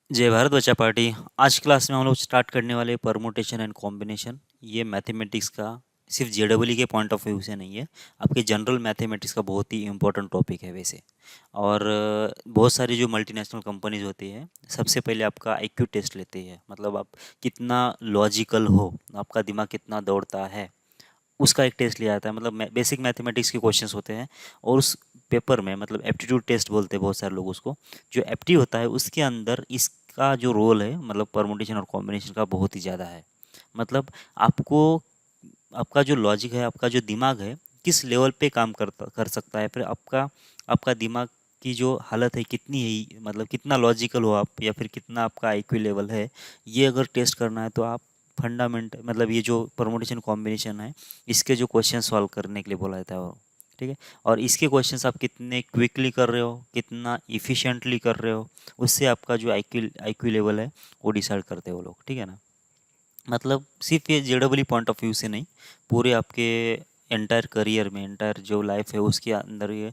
जय भारत बच्चा पार्टी। आज क्लास में हम लोग स्टार्ट करने वाले परमुटेशन एंड कॉम्बिनेशन। ये मैथमेटिक्स का सिर्फ जेडब्ल्यू के पॉइंट ऑफ व्यू से नहीं है, आपके जनरल मैथमेटिक्स का बहुत ही इंपॉर्टेंट टॉपिक है वैसे। और बहुत सारी जो मल्टीनेशनल कंपनीज होती है, सबसे पहले आपका आईक्यू टेस्ट लेती है, मतलब आप कितना लॉजिकल हो, आपका दिमाग कितना दौड़ता है, उसका एक टेस्ट लिया जाता है। मतलब बेसिक मैथमेटिक्स के क्वेश्चंस होते हैं, और उस पेपर में मतलब एप्टीट्यूड टेस्ट बोलते हैं बहुत सारे लोग उसको। जो एप्टी होता है उसके अंदर इसका जो रोल है, मतलब परमुटेशन और कॉम्बिनेशन का, बहुत ही ज़्यादा है। मतलब आपको, आपका जो लॉजिक है, आपका जो दिमाग है, किस लेवल पे काम करता कर सकता है, फिर आपका आपका दिमाग की जो हालत है कितनी है, मतलब कितना लॉजिकल हो आप, या फिर कितना आपका आईक्यू लेवल है, ये अगर टेस्ट करना है तो आप फंडामेंट, मतलब ये जो परमुटेशन कॉम्बिनेशन है, इसके जो क्वेश्चन सॉल्व करने के लिए बोला जाता है वो। ठीक है। और इसके क्वेश्चंस आप कितने क्विकली कर रहे हो, कितना इफ़िशिएंटली कर रहे हो, उससे आपका जो आईक्यू आईक्यू लेवल है वो डिसाइड करते हैं वो लोग। ठीक है ना। मतलब सिर्फ ये जेडब्ल्यू पॉइंट ऑफ व्यू से नहीं, पूरे आपके एंटायर करियर में, एंटायर जो लाइफ है उसके अंदर ये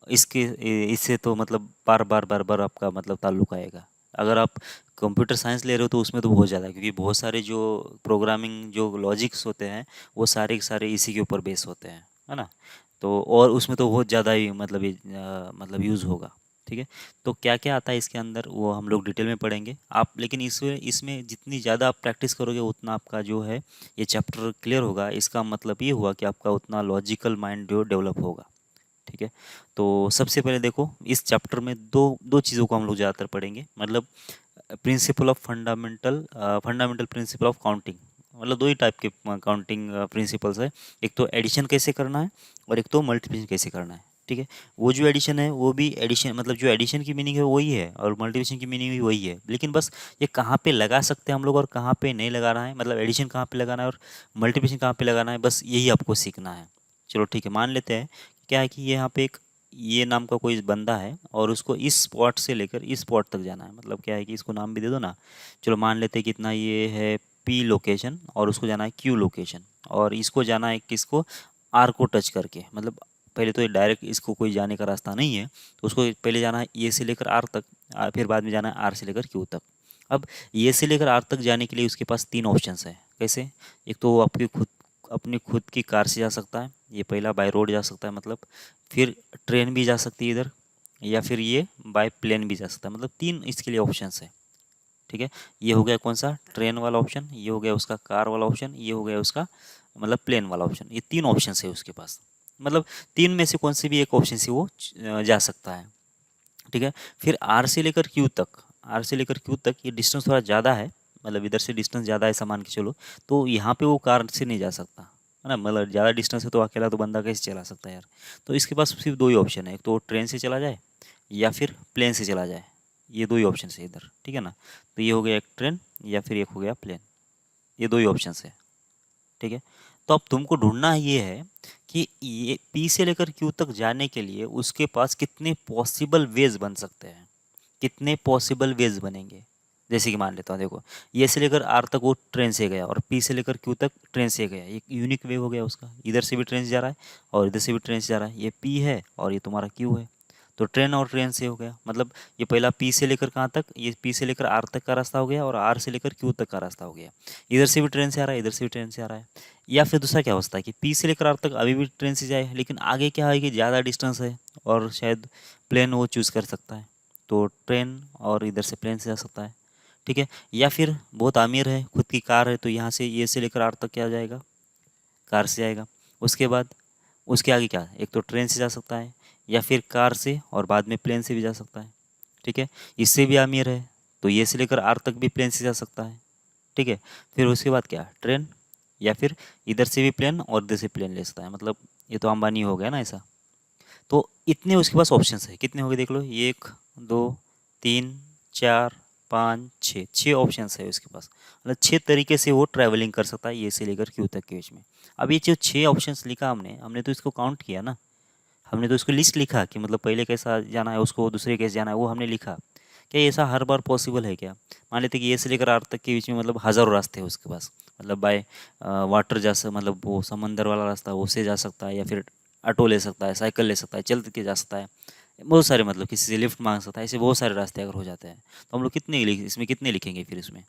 इसके इससे तो मतलब बार बार बार बार आपका मतलब ताल्लुक आएगा। अगर आप कंप्यूटर साइंस ले रहे हो तो उसमें तो बहुत ज़्यादा है, क्योंकि बहुत सारे जो प्रोग्रामिंग जो लॉजिक्स होते हैं वो सारे के सारे इसी के ऊपर बेस होते हैं, है ना। तो और उसमें तो बहुत ज़्यादा ही मतलब ये मतलब यूज़ होगा। ठीक है। तो क्या क्या आता है इसके अंदर वो हम लोग डिटेल में पढ़ेंगे आप, लेकिन इसमें इसमें जितनी ज़्यादा आप प्रैक्टिस करोगे उतना आपका जो है ये चैप्टर क्लियर होगा। इसका मतलब ये हुआ कि आपका उतना लॉजिकल माइंड जो डेवलप होगा। ठीक है। तो सबसे पहले देखो, इस चैप्टर में दो दो चीज़ों को हम लोग ज़्यादातर पढ़ेंगे, मतलब principle of fundamental principle of counting. मतलब दो ही टाइप के काउंटिंग प्रिंसिपल्स है। एक तो एडिशन कैसे करना है, और एक तो मल्टीप्लिकेशन कैसे करना है। ठीक है। वो जो एडिशन है वो भी एडिशन, मतलब जो एडिशन की मीनिंग है वही है, और मल्टीप्लिकेशन की मीनिंग भी वही है, लेकिन बस ये कहाँ पे लगा सकते हैं हम लोग और कहाँ पे नहीं लगाना है, मतलब एडिशन कहाँ पे लगाना है और मल्टीप्लिकेशन कहाँ पे लगाना है, बस यही आपको सीखना है। चलो ठीक है, मान लेते हैं क्या है कि ये यहाँ पे एक ये नाम का कोई बंदा है, और उसको इस स्पॉट से लेकर इस स्पॉट तक जाना है। मतलब क्या है कि इसको नाम भी दे दो ना। चलो मान लेते हैं कितना ये है पी लोकेशन, और उसको जाना है क्यू लोकेशन, और इसको जाना है किसको, आर को टच करके। मतलब पहले तो ये डायरेक्ट इसको कोई जाने का रास्ता नहीं है, तो उसको पहले जाना है ए से लेकर आर तक, फिर बाद में जाना है आर से लेकर क्यू तक। अब ए से लेकर आर तक जाने के लिए उसके पास तीन ऑप्शंस है। कैसे? एक तो वो आपकी खुद अपनी खुद की कार से जा सकता है, ये पहला बाय रोड जा सकता है मतलब, फिर ट्रेन भी जा सकती है इधर, या फिर ये बाय प्लेन भी जा सकता है। मतलब तीन इसके लिए ऑप्शंस है। ठीक है। ये हो गया कौन सा, ट्रेन वाला ऑप्शन, ये हो गया उसका कार वाला ऑप्शन, ये हो गया उसका मतलब प्लेन वाला ऑप्शन। ये तीन ऑप्शन है उसके पास। मतलब तीन में से कौन से भी एक ऑप्शन से वो जा सकता है। ठीक है। फिर आर से लेकर क्यू तक, आर से लेकर क्यू तक ये डिस्टेंस थोड़ा ज़्यादा है, मतलब इधर से डिस्टेंस ज़्यादा है सामान के चलो, तो यहाँ पे वो कार से नहीं जा सकता, है ना। मतलब ज़्यादा डिस्टेंस है तो अकेला तो बंदा कैसे चला सकता है यार। तो इसके पास सिर्फ दो ही ऑप्शन है, एक तो ट्रेन से चला जाए या फिर प्लेन से चला जाए। ये दो ही ऑप्शन है इधर। ठीक है ना। तो ये हो गया एक ट्रेन, या फिर एक हो गया प्लेन। ये दो ही ऑप्शन है। ठीक है। तो अब तुमको ढूंढना ये है कि ये पी से लेकर क्यू तक जाने के लिए उसके पास कितने पॉसिबल वेज बन सकते हैं, कितने पॉसिबल वेज बनेंगे। जैसे कि मान लेता हूँ, देखो ये से लेकर आर तक वो ट्रेन से गया, और पी से लेकर क्यू तक ट्रेन से गया, एक यूनिक वे हो गया उसका, इधर से भी ट्रेन से जा रहा है और इधर से भी ट्रेन से जा रहा है। ये पी है और ये तुम्हारा क्यू है, तो ट्रेन और ट्रेन से हो गया। मतलब ये पहला पी से लेकर कहाँ तक, ये पी से लेकर आर तक का रास्ता हो गया, और आर से लेकर क्यू तक का रास्ता हो गया। इधर से भी ट्रेन से आ रहा है, इधर से भी ट्रेन से आ रहा है। या फिर दूसरा क्या होता है कि पी से लेकर आर तक अभी भी ट्रेन से जाए, लेकिन आगे क्या है कि ज़्यादा डिस्टेंस है, और शायद प्लेन वो चूज़ कर सकता है, तो ट्रेन और इधर से प्लेन से जा सकता है। ठीक है। या फिर बहुत अमीर है, खुद की कार है, तो यहाँ से ये से लेकर आर तक क्या जाएगा, कार से जाएगा। उसके बाद उसके आगे क्या है, एक तो ट्रेन से जा सकता है, या फिर कार से और बाद में प्लेन से भी जा सकता है। ठीक है। इससे भी अमीर है, तो ये से लेकर आर तक भी प्लेन से जा सकता है। ठीक है। फिर उसके बाद क्या, ट्रेन, या फिर इधर से भी प्लेन और इधर से प्लेन ले सकता है। मतलब ये तो अंबानी हो गया ना ऐसा। तो इतने उसके पास ऑप्शंस है, कितने हो गए देख लो, एक, दो, तीन, चार, पाँच, छः, छः ऑप्शंस है उसके पास। मतलब छः तरीके से वो ट्रैवलिंग कर सकता है ये से लेकर क्यू तक के बीच में। अब ये जो छः ऑप्शंस लिखा हमने हमने तो इसको काउंट किया ना, हमने तो इसको लिस्ट लिखा कि मतलब पहले कैसा जाना है उसको, दूसरे कैसे जाना है वो हमने लिखा। क्या ऐसा हर बार पॉसिबल है क्या? मान लेते कि ये से लेकर आर तक के बीच में मतलब हज़ारों रास्ते हैं उसके पास, मतलब बाय वाटर जा सकता, मतलब वो समंदर वाला रास्ता वो से जा सकता है, या फिर ऑटो ले सकता है, साइकिल ले सकता है, चल के जा सकता है, बहुत सारे मतलब किसी से लिफ्ट मांग सकता है, ऐसे बहुत सारे रास्ते अगर हो जाते हैं तो हम लोग इसमें कितने लिखेंगे फिर इसमें,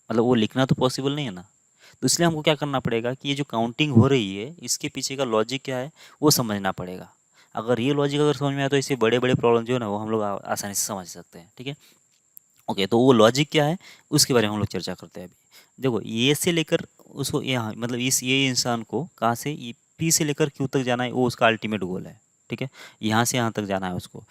मतलब वो लिखना तो पॉसिबल नहीं है ना। तो इसलिए हमको क्या करना पड़ेगा कि ये जो काउंटिंग हो रही है इसके पीछे का लॉजिक क्या है वो समझना पड़ेगा। अगर ये लॉजिक अगर समझ में आया तो ऐसे बड़े बड़े प्रॉब्लम जो है ना वो हम लोग आसानी से समझ सकते हैं, ठीक है। ओके, तो वो लॉजिक क्या है उसके बारे में हम लोग चर्चा करते हैं अभी। देखो ये से लेकर उसको यहाँ मतलब इस ये इंसान को कहाँ से पी से लेकर क्यू तक जाना है, वो उसका अल्टीमेट गोल है, ठीक है। यहाँ से यहाँ तक जाना है उसको,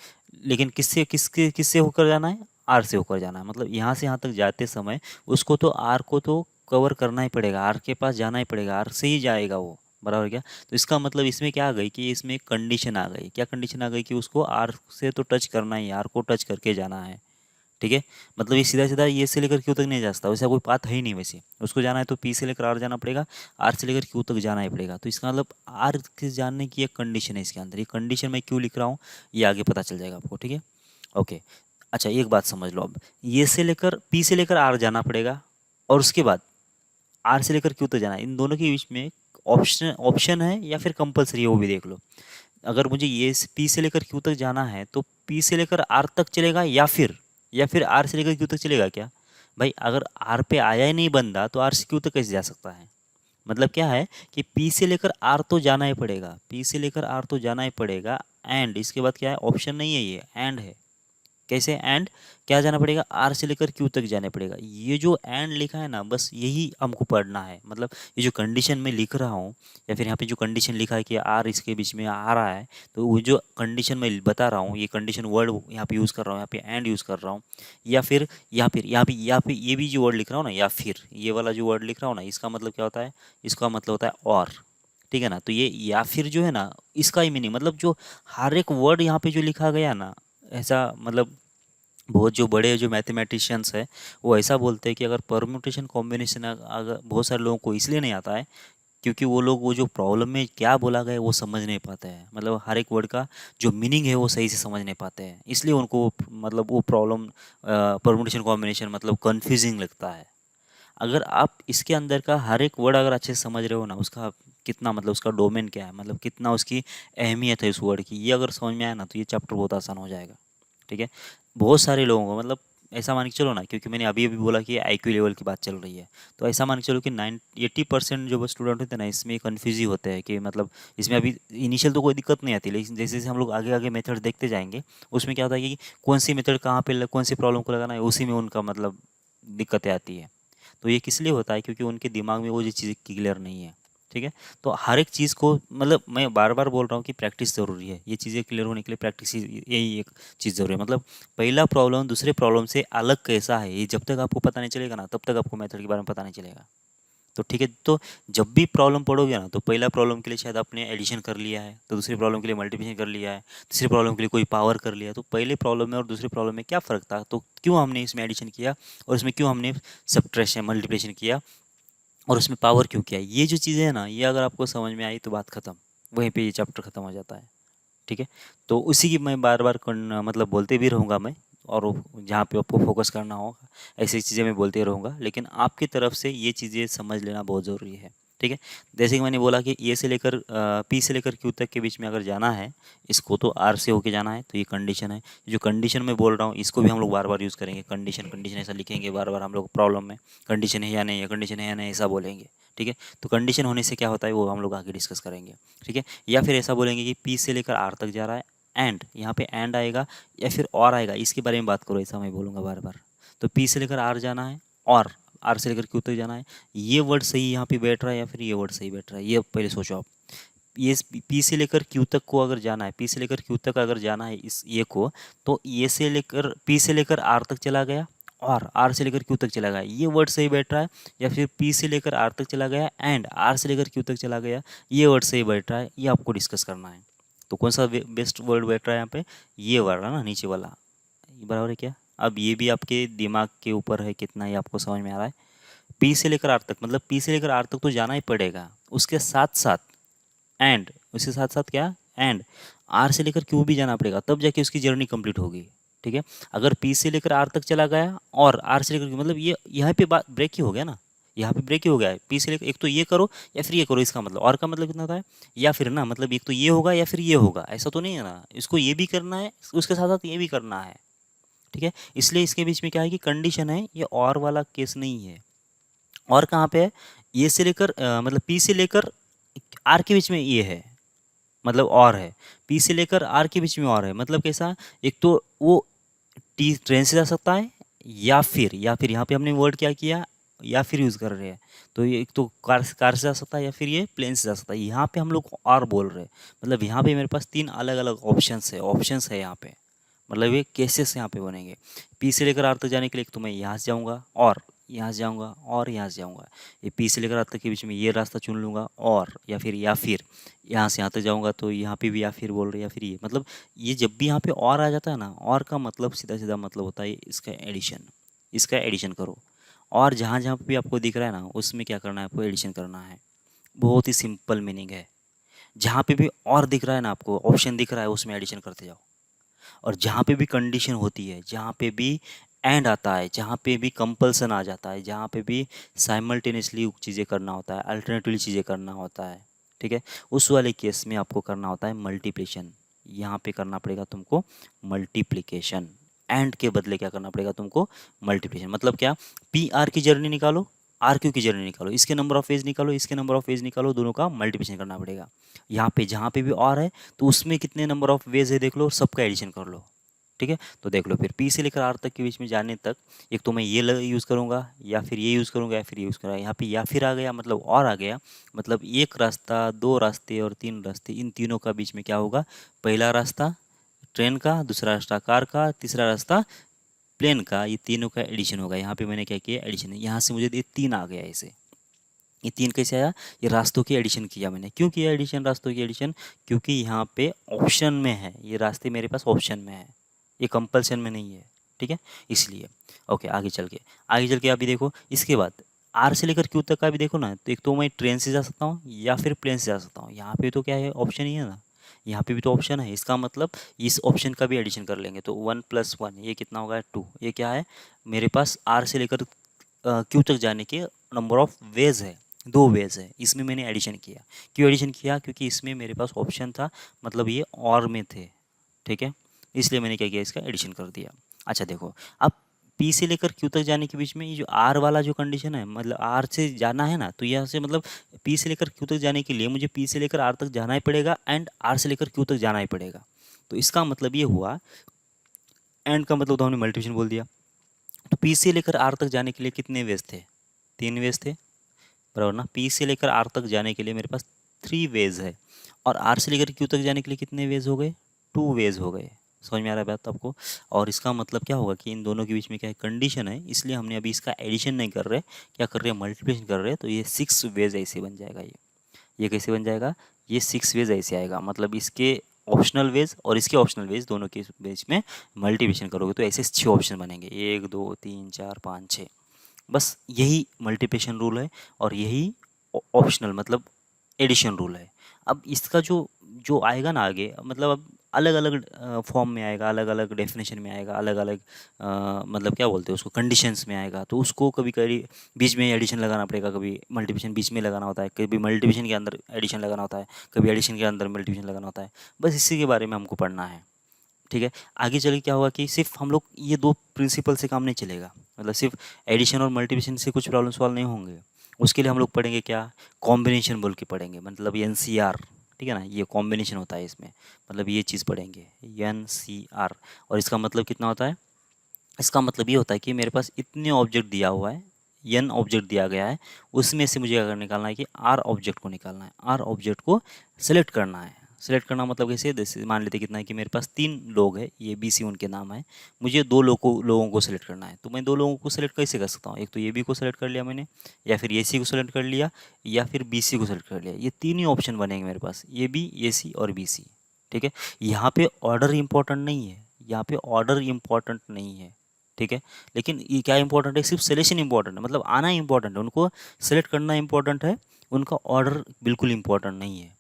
लेकिन किससे होकर जाना है, आर से होकर जाना है। मतलब यहाँ से यहाँ तक जाते समय उसको तो आर को तो कवर करना ही पड़ेगा, आर के पास जाना ही पड़ेगा, आर से ही जाएगा वो, बराबर क्या। तो इसका मतलब इसमें क्या आ गई कि इसमें एक कंडीशन आ गई, क्या कंडीशन आ गई कि उसको आर से तो टच करना ही, आर को टच करके जाना है, ठीक है। मतलब ये सीधा सीधा ये से लेकर क्यू तक नहीं जा सकता, वैसा कोई पाथ है ही नहीं। वैसे उसको जाना है तो पी से लेकर आर जाना पड़ेगा, आर से लेकर क्यू तक जाना ही पड़ेगा। तो इसका मतलब आर के जानने की एक कंडीशन है इसके अंदर, ये कंडीशन मैं क्यों लिख रहा हूँ ये आगे पता चल जाएगा आपको, ठीक है। ओके, अच्छा एक बात समझ लो, अब ये से लेकर पी से लेकर आर जाना पड़ेगा और उसके बाद आर से लेकर क्यू तक जाना है। इन दोनों के बीच में ऑप्शन ऑप्शन है या फिर कंपलसरी है वो भी देख लो। अगर मुझे ये पी से लेकर क्यू तक जाना है तो पी से लेकर आर तक चलेगा या फिर आर से लेकर क्यू तक चलेगा क्या। भाई अगर आर पे आया ही नहीं बंदा तो आर से क्यू तक कैसे जा सकता है। मतलब क्या है कि पी से लेकर आर तो जाना ही पड़ेगा, पी से लेकर आर तो जाना ही पड़ेगा, एंड इसके बाद क्या है, ऑप्शन नहीं है, ये एंड है। कैसे एंड, क्या जाना पड़ेगा, आर से लेकर क्यू तक जाना पड़ेगा। ये जो एंड लिखा है ना बस यही हमको पढ़ना है। मतलब ये जो कंडीशन मैं लिख रहा हूँ या फिर यहाँ पे जो कंडीशन लिखा है कि आर इसके बीच में आ रहा है, तो वो जो कंडीशन मैं बता रहा हूँ, ये कंडीशन वर्ड यहाँ पे यूज़ कर रहा हूँ, यहाँ पे एंड यूज़ कर रहा हूँ, या फिर यहाँ पे ये भी जो वर्ड लिख रहा हूँ ना, या फिर ये वाला जो वर्ड लिख रहा हूँ ना, इसका मतलब क्या होता है, इसका मतलब होता है और, ठीक है ना। तो ये या फिर जो है ना इसका ही मीनिंग, मतलब जो हर एक वर्ड यहाँ पे जो लिखा गया ना, ऐसा मतलब बहुत जो बड़े जो मैथमेटिशियंस है वो ऐसा बोलते हैं कि अगर परम्यूटेशन कॉम्बिनेशन अगर बहुत सारे लोगों को इसलिए नहीं आता है क्योंकि वो लोग वो जो प्रॉब्लम में क्या बोला गया है वो समझ नहीं पाते हैं। मतलब हर एक वर्ड का जो मीनिंग है वो सही से समझ नहीं पाते हैं, इसलिए उनको मतलब वो प्रॉब्लम परम्यूटेशन कॉम्बिनेशन मतलब कन्फ्यूजिंग लगता है। अगर आप इसके अंदर का हर एक वर्ड अगर अच्छे से समझ रहे हो ना, उसका कितना मतलब उसका डोमेन क्या है, मतलब कितना उसकी अहमियत है उस वर्ड की, ये अगर समझ में आया ना तो ये चैप्टर बहुत आसान हो जाएगा, ठीक है। बहुत सारे लोगों को मतलब ऐसा मान के चलो ना, क्योंकि मैंने अभी अभी बोला कि IQ लेवल की बात चल रही है, तो ऐसा मान के चलो कि 80% जो स्टूडेंट होते हैं ना इसमें कन्फ्यूज ही होते हैं कि मतलब इसमें अभी इनिशियल तो कोई दिक्कत नहीं आती, लेकिन जैसे जैसे हम लोग आगे आगे मेथड देखते जाएंगे उसमें क्या होता है कि कौन सी मेथड कहाँ पे कौन सी प्रॉब्लम को लगाना है उसी में उनका मतलब दिक्कतें आती है। तो ये किस लिए होता है, क्योंकि उनके दिमाग में वो जो चीज़ें क्लियर नहीं है, ठीक है। तो हर एक चीज़ को मतलब मैं बार बार बोल रहा हूँ कि प्रैक्टिस ज़रूरी है, ये चीज़ें क्लियर होने के लिए प्रैक्टिस यही एक चीज़ ज़रूरी है। मतलब पहला प्रॉब्लम दूसरे प्रॉब्लम से अलग कैसा है ये जब तक आपको पता नहीं चलेगा ना तब तक आपको मेथड के बारे में पता नहीं चलेगा। तो ठीक है, तो जब भी प्रॉब्लम पढ़ोगे ना तो पहला प्रॉब्लम के लिए शायद आपने एडिशन कर लिया है, तो दूसरी प्रॉब्लम के लिए मल्टीप्लिकेशन कर लिया है, तीसरी प्रॉब्लम के लिए कोई पावर कर लिया है। तो पहले प्रॉब्लम में और दूसरी प्रॉब्लम में क्या फ़र्क था, तो क्यों हमने इसमें एडिशन किया और इसमें क्यों हमने सब्ट्रैक्शन मल्टीप्लिकेशन किया और उसमें पावर क्यों किया, ये जो चीज़ें हैं ना ये अगर आपको समझ में आई तो बात ख़त्म, वहीं पे ये चैप्टर ख़त्म हो जाता है, ठीक है। तो उसी की मैं बार बार मतलब बोलते भी रहूँगा मैं, और जहाँ पे आपको फोकस करना होगा ऐसी चीज़ें मैं बोलते रहूँगा, लेकिन आपकी तरफ से ये चीज़ें समझ लेना बहुत ज़रूरी है, ठीक है। जैसे कि मैंने बोला कि ए से लेकर पी से लेकर क्यू तक के बीच में अगर जाना है इसको तो आर से होके जाना है, तो ये कंडीशन है। जो कंडीशन मैं बोल रहा हूँ इसको भी हम लोग बार बार यूज़ करेंगे, कंडीशन कंडीशन ऐसा लिखेंगे बार बार हम लोग प्रॉब्लम में, कंडीशन है या नहीं है, कंडीशन है या नहीं ऐसा बोलेंगे, ठीक है। तो कंडीशन होने से क्या होता है वो हम लोग आगे डिस्कस करेंगे, ठीक है। या फिर ऐसा बोलेंगे कि पी से लेकर आर तक जा रहा है, एंड यहाँ पे एंड आएगा या फिर और आएगा, इसके बारे में बात करो, ऐसा मैं बोलूँगा बार बार। तो पी से लेकर आर जाना है और आर से लेकर क्यू तक जाना है, ये वर्ड सही यहाँ पे बैठ रहा है या फिर ये वर्ड सही बैठ रहा है, ये पहले सोचो आप। ये पी से लेकर क्यू तक को अगर जाना है, पी से लेकर क्यू तक अगर जाना है इस ये को, तो ये से लेकर पी से लेकर आर तक चला गया और आर से लेकर क्यू तक चला गया, ये वर्ड सही बैठ रहा है, या फिर पी से लेकर आर तक चला गया एंड आर से लेकर क्यू तक चला गया, ये वर्ड सही बैठ रहा है, ये आपको डिस्कस करना है। तो कौन सा बेस्ट वर्ड बैठ रहा है यहाँ पे, ये वाला ना नीचे वाला, ये बराबर है क्या। अब ये भी आपके दिमाग के ऊपर है कितना ये आपको समझ में आ रहा है। पी से लेकर आर तक मतलब पी से लेकर आर तक तो जाना ही पड़ेगा, उसके साथ साथ एंड, उसके साथ साथ क्या, एंड आर से लेकर क्यू भी जाना पड़ेगा, तब जाके उसकी जर्नी कंप्लीट होगी, ठीक है। अगर पी से लेकर आर तक चला गया और आर से लेकर क्यू, मतलब ये यहाँ पे बात ब्रेक ही हो गया ना, यहाँ पे ब्रेक ही हो गया है। पी से लेकर एक तो ये करो या फिर ये करो, इसका मतलब और का मतलब कितना होता है, या फिर ना मतलब एक तो ये होगा या फिर ये होगा, ऐसा तो नहीं है ना, इसको ये भी करना है उसके साथ साथ ये भी करना है। ठीक है, इसलिए इसके बीच में क्या है कि कंडीशन है, ये और वाला केस नहीं है। और कहाँ पे है, ये से लेकर मतलब पी से लेकर आर के बीच में ये है, मतलब और है, पी से लेकर आर के बीच में और है, मतलब कैसा, एक तो वो टी ट्रेन से जा सकता है, या फिर यहाँ पे हमने वर्ड क्या किया, या फिर यूज़ कर रहे हैं, तो ये एक तो कार से जा सकता है या फिर ये प्लेन से जा सकता है। यहाँ पे हम लोग और बोल रहे हैं, मतलब यहाँ पे मेरे पास 3 अलग अलग ऑप्शंस है यहाँ पे, मतलब ये केसेस यहाँ पे बनेंगे। पी से लेकर आर तक जाने के लिए एक तो मैं यहाँ से जाऊँगा और यहाँ से जाऊँगा और यहाँ से जाऊँगा, ये पी से लेकर आर तक के बीच में ये रास्ता चुन लूँगा, और या फिर यहाँ से यहाँ तक जाऊँगा तो यहाँ पे भी या फिर बोल रहे या फिर ये, मतलब ये जब भी यहाँ पे और आ जाता है ना, और का मतलब सीधा सीधा मतलब होता है इसका एडिशन, इसका एडिशन करो। और जहाँ जहाँ पे भी आपको दिख रहा है ना, उसमें क्या करना है, आपको एडिशन करना है। बहुत ही सिंपल मीनिंग है। जहाँ पे भी और दिख रहा है ना, आपको ऑप्शन दिख रहा है, उसमें एडिशन करते जाओ। और जहाँ पे भी कंडीशन होती है, जहाँ पे भी एंड आता है, जहाँ पे भी कंपल्सन आ जाता है, जहाँ पे भी साइमल्टेनियसली चीज़ें करना होता है, अल्टरनेटिवली चीज़ें करना होता है, ठीक है, उस वाले केस में आपको करना होता है मल्टीप्लिकेशन। यहाँ पे करना पड़ेगा तुमको मल्टीप्लिकेशन, एंड के बदले क्या करना पड़ेगा तुमको, मल्टीप्लिकेशन। मतलब क्या, पी आर की जर्नी निकालो, आर क्यू की जर्नी निकालो, इसके नंबर ऑफ एज निकालो, इसके नंबर ऑफ एज निकालो, दोनों का मल्टीप्लिकेशन करना पड़ेगा। यहाँ पे जहाँ पे भी और है तो उसमें कितने नंबर ऑफ वेज है देख लो, सबका एडिशन कर लो। ठीक है, तो देख लो फिर पी से लेकर आर तक के बीच में जाने तक, एक तो मैं ये यूज़ करूँगा या फिर ये यूज़ करूँगा या फिर ये यूज़ करूँगा। यहाँ पे या फिर आ गया, मतलब और आ गया, मतलब एक रास्ता, दो रास्ते और तीन रास्ते, इन तीनों का बीच में क्या होगा, पहला रास्ता ट्रेन का, दूसरा रास्ता कार का, तीसरा रास्ता प्लेन का, ये तीनों का एडिशन होगा। यहाँ पे मैंने क्या किया, एडिशन है, यहाँ से मुझे ये 3 आ गया ऐसे। ये 3 कैसे आया, ये रास्तों की एडिशन किया मैंने। क्यों किया एडिशन, रास्तों की एडिशन, क्योंकि यहाँ पे ऑप्शन में है, ये रास्ते मेरे पास ऑप्शन में है, ये कंपल्सन में नहीं है। ठीक है, इसलिए ओके, आगे चल के अभी देखो, इसके बाद आर से लेकर क्यू तक का भी देखो ना, तो एक तो मैं ट्रेन से जा सकता हूँ या फिर प्लेन से जा सकता हूँ। यहाँ पे तो क्या है, ऑप्शन ही है ना, यहाँ पे भी तो ऑप्शन है, इसका मतलब इस ऑप्शन का भी एडिशन कर लेंगे तो 1 + 1 ये कितना होगा, 2। ये क्या है, मेरे पास आर से लेकर क्यू तक जाने के नंबर ऑफ वेज है, 2 वेज है, इसमें मैंने एडिशन किया। क्यों एडिशन किया, क्योंकि इसमें मेरे पास ऑप्शन था, मतलब ये और में थे। ठीक है, इसलिए मैंने क्या किया, इसका एडिशन कर दिया। अच्छा देखो, अब पी से लेकर क्यू तक जाने के बीच में ये जो आर वाला जो कंडीशन है, मतलब आर से जाना है ना, तो यहाँ से मतलब पी से लेकर क्यू तक जाने के लिए मुझे पी से लेकर आर तक जाना ही पड़ेगा एंड आर से लेकर क्यू तक जाना ही पड़ेगा। तो इसका मतलब ये हुआ, एंड का मतलब तो हमने मल्टीप्लिकेशन बोल दिया। तो पी से लेकर आर तक जाने के लिए कितने वेज थे, 3 वेज थे, बराबर ना। पी से लेकर आर तक जाने के लिए मेरे पास 3 वेज है, और आर से लेकर क्यू तक जाने के लिए कितने वेज हो गए, 2 वेज हो गए। समझ में आ रहा है बात आपको। और इसका मतलब क्या होगा कि इन दोनों के बीच में क्या है, कंडीशन है, इसलिए हमने अभी इसका एडिशन नहीं कर रहे, क्या कर रहे हैं, मल्टीप्लिकेशन कर रहे हैं। तो ये 6 वेज ऐसे बन जाएगा, ये कैसे बन जाएगा, ये 6 वेज ऐसे आएगा, मतलब इसके ऑप्शनल वेज और इसके ऑप्शनल वेज दोनों के बीच में मल्टीप्लिकेशन करोगे तो ऐसे 6 ऑप्शन बनेंगे, 1 2 3 4 5 6। बस यही मल्टीप्लिकेशन रूल है, और यही ऑप्शनल मतलब एडिशन रूल है। अब इसका जो जो आएगा ना आगे, मतलब अब अलग अलग फॉर्म में आएगा, अलग अलग डेफिनेशन में आएगा, अलग अलग मतलब क्या बोलते हैं उसको, कंडीशंस में आएगा, तो उसको कभी कभी बीच में एडिशन लगाना पड़ेगा, कभी मल्टीप्लिकेशन बीच में लगाना होता है, कभी मल्टीप्लिकेशन के अंदर एडिशन लगाना होता है, कभी एडिशन के अंदर मल्टीप्लिकेशन लगाना होता है। बस इसी के बारे में हमको पढ़ना है। ठीक है, आगे चल के क्या होगा कि सिर्फ हम लोग ये 2 प्रिंसिपल से काम नहीं चलेगा, मतलब सिर्फ एडिशन और मल्टीप्लिकेशन से कुछ प्रॉब्लम सॉल्व नहीं होंगे। उसके लिए हम लोग पढ़ेंगे क्या, कॉम्बिनेशन बोल के पढ़ेंगे, मतलब एनसीआर। ठीक है ना, ये कॉम्बिनेशन होता है इसमें, मतलब ये चीज़ पढ़ेंगे एनसीआर। और इसका मतलब कितना होता है, इसका मतलब ये होता है कि मेरे पास इतने ऑब्जेक्ट दिया हुआ है, एन ऑब्जेक्ट दिया गया है, उसमें से मुझे अगर निकालना है कि आर ऑब्जेक्ट को निकालना है, आर ऑब्जेक्ट को सेलेक्ट करना है। सेलेक्ट करना मतलब कैसे, जैसे मान लेते कितना है कि मेरे पास 3 लोग हैं, ये बी सी उनके नाम है, मुझे 2 लोगों को सेलेक्ट करना है, तो मैं 2 लोगों को सेलेक्ट कैसे कर सकता हूँ, एक तो ये बी को सेलेक्ट कर लिया मैंने, या फिर ए सी को सेलेक्ट कर लिया, या फिर बी सी को सेलेक्ट कर लिया। ये 3 ही ऑप्शन बनेंगे मेरे पास, ए बी ए सी और बी सी। ठीक है, यहाँ पे ऑर्डर इंपॉर्टेंट नहीं है, यहाँ पे ऑर्डर इंपॉर्टेंट नहीं है। ठीक है, लेकिन ये क्या इंपॉर्टेंट है, सिर्फ सिलेक्शन इंपॉर्टेंट है, मतलब आना इंपॉर्टेंट है, उनको सेलेक्ट करना इंपॉर्टेंट है, उनका ऑर्डर बिल्कुल इंपॉर्टेंट नहीं है।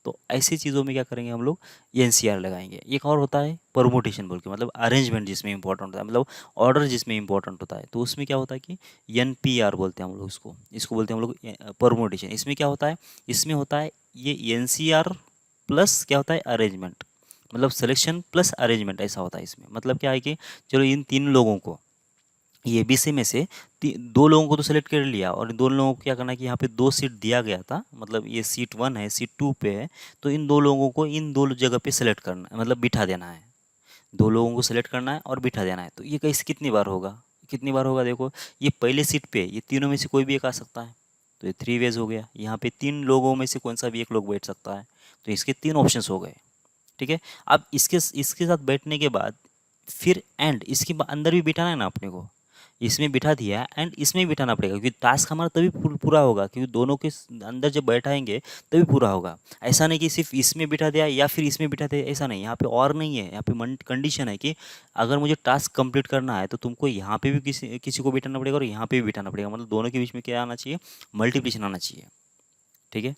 तो ऐसी चीज़ों में क्या करेंगे हम लोग, एनसीआर लगाएंगे। एक और होता है परमुटेशन बोल के, मतलब अरेंजमेंट जिसमें इंपॉर्टेंट होता है, मतलब ऑर्डर जिसमें इंपॉर्टेंट होता है, तो उसमें क्या होता है कि एनपीआर बोलते हैं हम लोग उसको, इसको बोलते हैं हम लोग परमुटेशन। इसमें क्या होता है, इसमें होता है ये एनसीआर प्लस क्या होता है अरेंजमेंट, मतलब सिलेक्शन प्लस अरेंजमेंट ऐसा होता है इसमें। मतलब क्या है कि चलो इन तीन लोगों को ये बीसी में से दो लोगों को तो सेलेक्ट कर लिया, और इन दो लोगों को क्या करना है कि यहाँ पे दो सीट दिया गया था, मतलब ये सीट 1 है, सीट 2 पे है, तो इन दो लोगों को इन दो जगह पे सेलेक्ट करना है, मतलब बिठा देना है। दो लोगों को सेलेक्ट करना है और बिठा देना है। तो ये कैसे कितनी बार होगा, कितनी बार होगा, देखो ये पहले सीट पे ये तीनों में से कोई भी एक आ सकता है, तो ये 3 वेज हो गया। यहाँ पे तीन लोगों में से कौन सा भी एक लोग बैठ सकता है, तो इसके तीन ऑप्शंस हो गए। ठीक है, अब इसके साथ बैठने के बाद फिर एंड इसके अंदर भी बिठाना है ना अपने को, इसमें बिठा दिया एंड इसमें भी बिठाना पड़ेगा, क्योंकि टास्क हमारा तभी पूरा होगा, क्योंकि दोनों के अंदर जब बैठाएंगे तभी पूरा होगा। ऐसा नहीं कि सिर्फ इसमें बिठा दिया या फिर इसमें बिठा दिया, ऐसा नहीं, यहाँ पे और नहीं है, यहाँ पे कंडीशन है कि अगर मुझे टास्क कंप्लीट करना है तो तुमको यहाँ पे भी किसी किसी को बिठाना पड़ेगा और यहाँ पे भी बिठाना पड़ेगा, मतलब दोनों के बीच में क्या आना चाहिए, मल्टीप्लिकेशन आना चाहिए। ठीक है,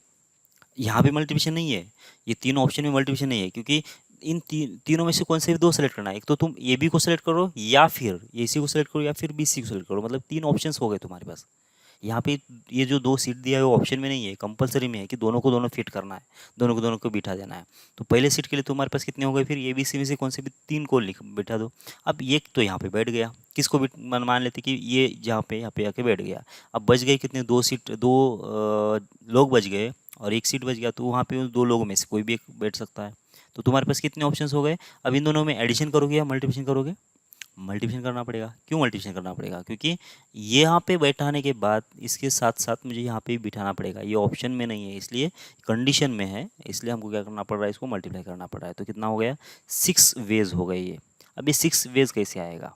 यहाँ पे मल्टीप्लिकेशन नहीं है, ये तीनों ऑप्शन में मल्टीप्लिकेशन नहीं है, क्योंकि इन तीनों में से कौन से भी दो सेलेक्ट करना है, एक तो तुम ए बी को सेलेक्ट करो या फिर ए सी को सेलेक्ट करो या फिर बी सी को सेलेक्ट करो, मतलब तीन ऑप्शंस हो गए तुम्हारे पास। यहाँ पे ये जो दो सीट दिया है वो ऑप्शन में नहीं है, कंपलसरी में है कि दोनों को दोनों फिट करना है, दोनों को बिठा देना है। तो पहले सीट के लिए तुम्हारे पास कितने हो गए, फिर ए बी सी में से कौन से भी तीन को लिख बिठा दो। अब ये तो यहाँ पे बैठ गया, किसको भी मान लेते कि ये जहाँ पे यहाँ पे आके बैठ गया। अब बच गए कितने, दो सीट, दो लोग बच गए और एक सीट बच गया, तो वहाँ पे उन दो लोगों में से कोई भी एक बैठ सकता है। तो तुम्हारे पास कितने ऑप्शंस हो गए। अब इन दोनों में एडिशन करोगे या मल्टीप्लिकेशन करोगे, मल्टीप्लिकेशन करना पड़ेगा। क्यों मल्टीप्लिकेशन करना पड़ेगा, क्योंकि ये यहाँ पे बैठाने के बाद इसके साथ साथ मुझे यहाँ पे भी बिठाना पड़ेगा, ये ऑप्शन में नहीं है, इसलिए कंडीशन में है, इसलिए हमको क्या करना पड़ रहा है, इसको मल्टीप्लाई करना पड़ रहा है। तो कितना हो गया, 6 वेज हो गए ये। अब ये 6 वेज कैसे आएगा,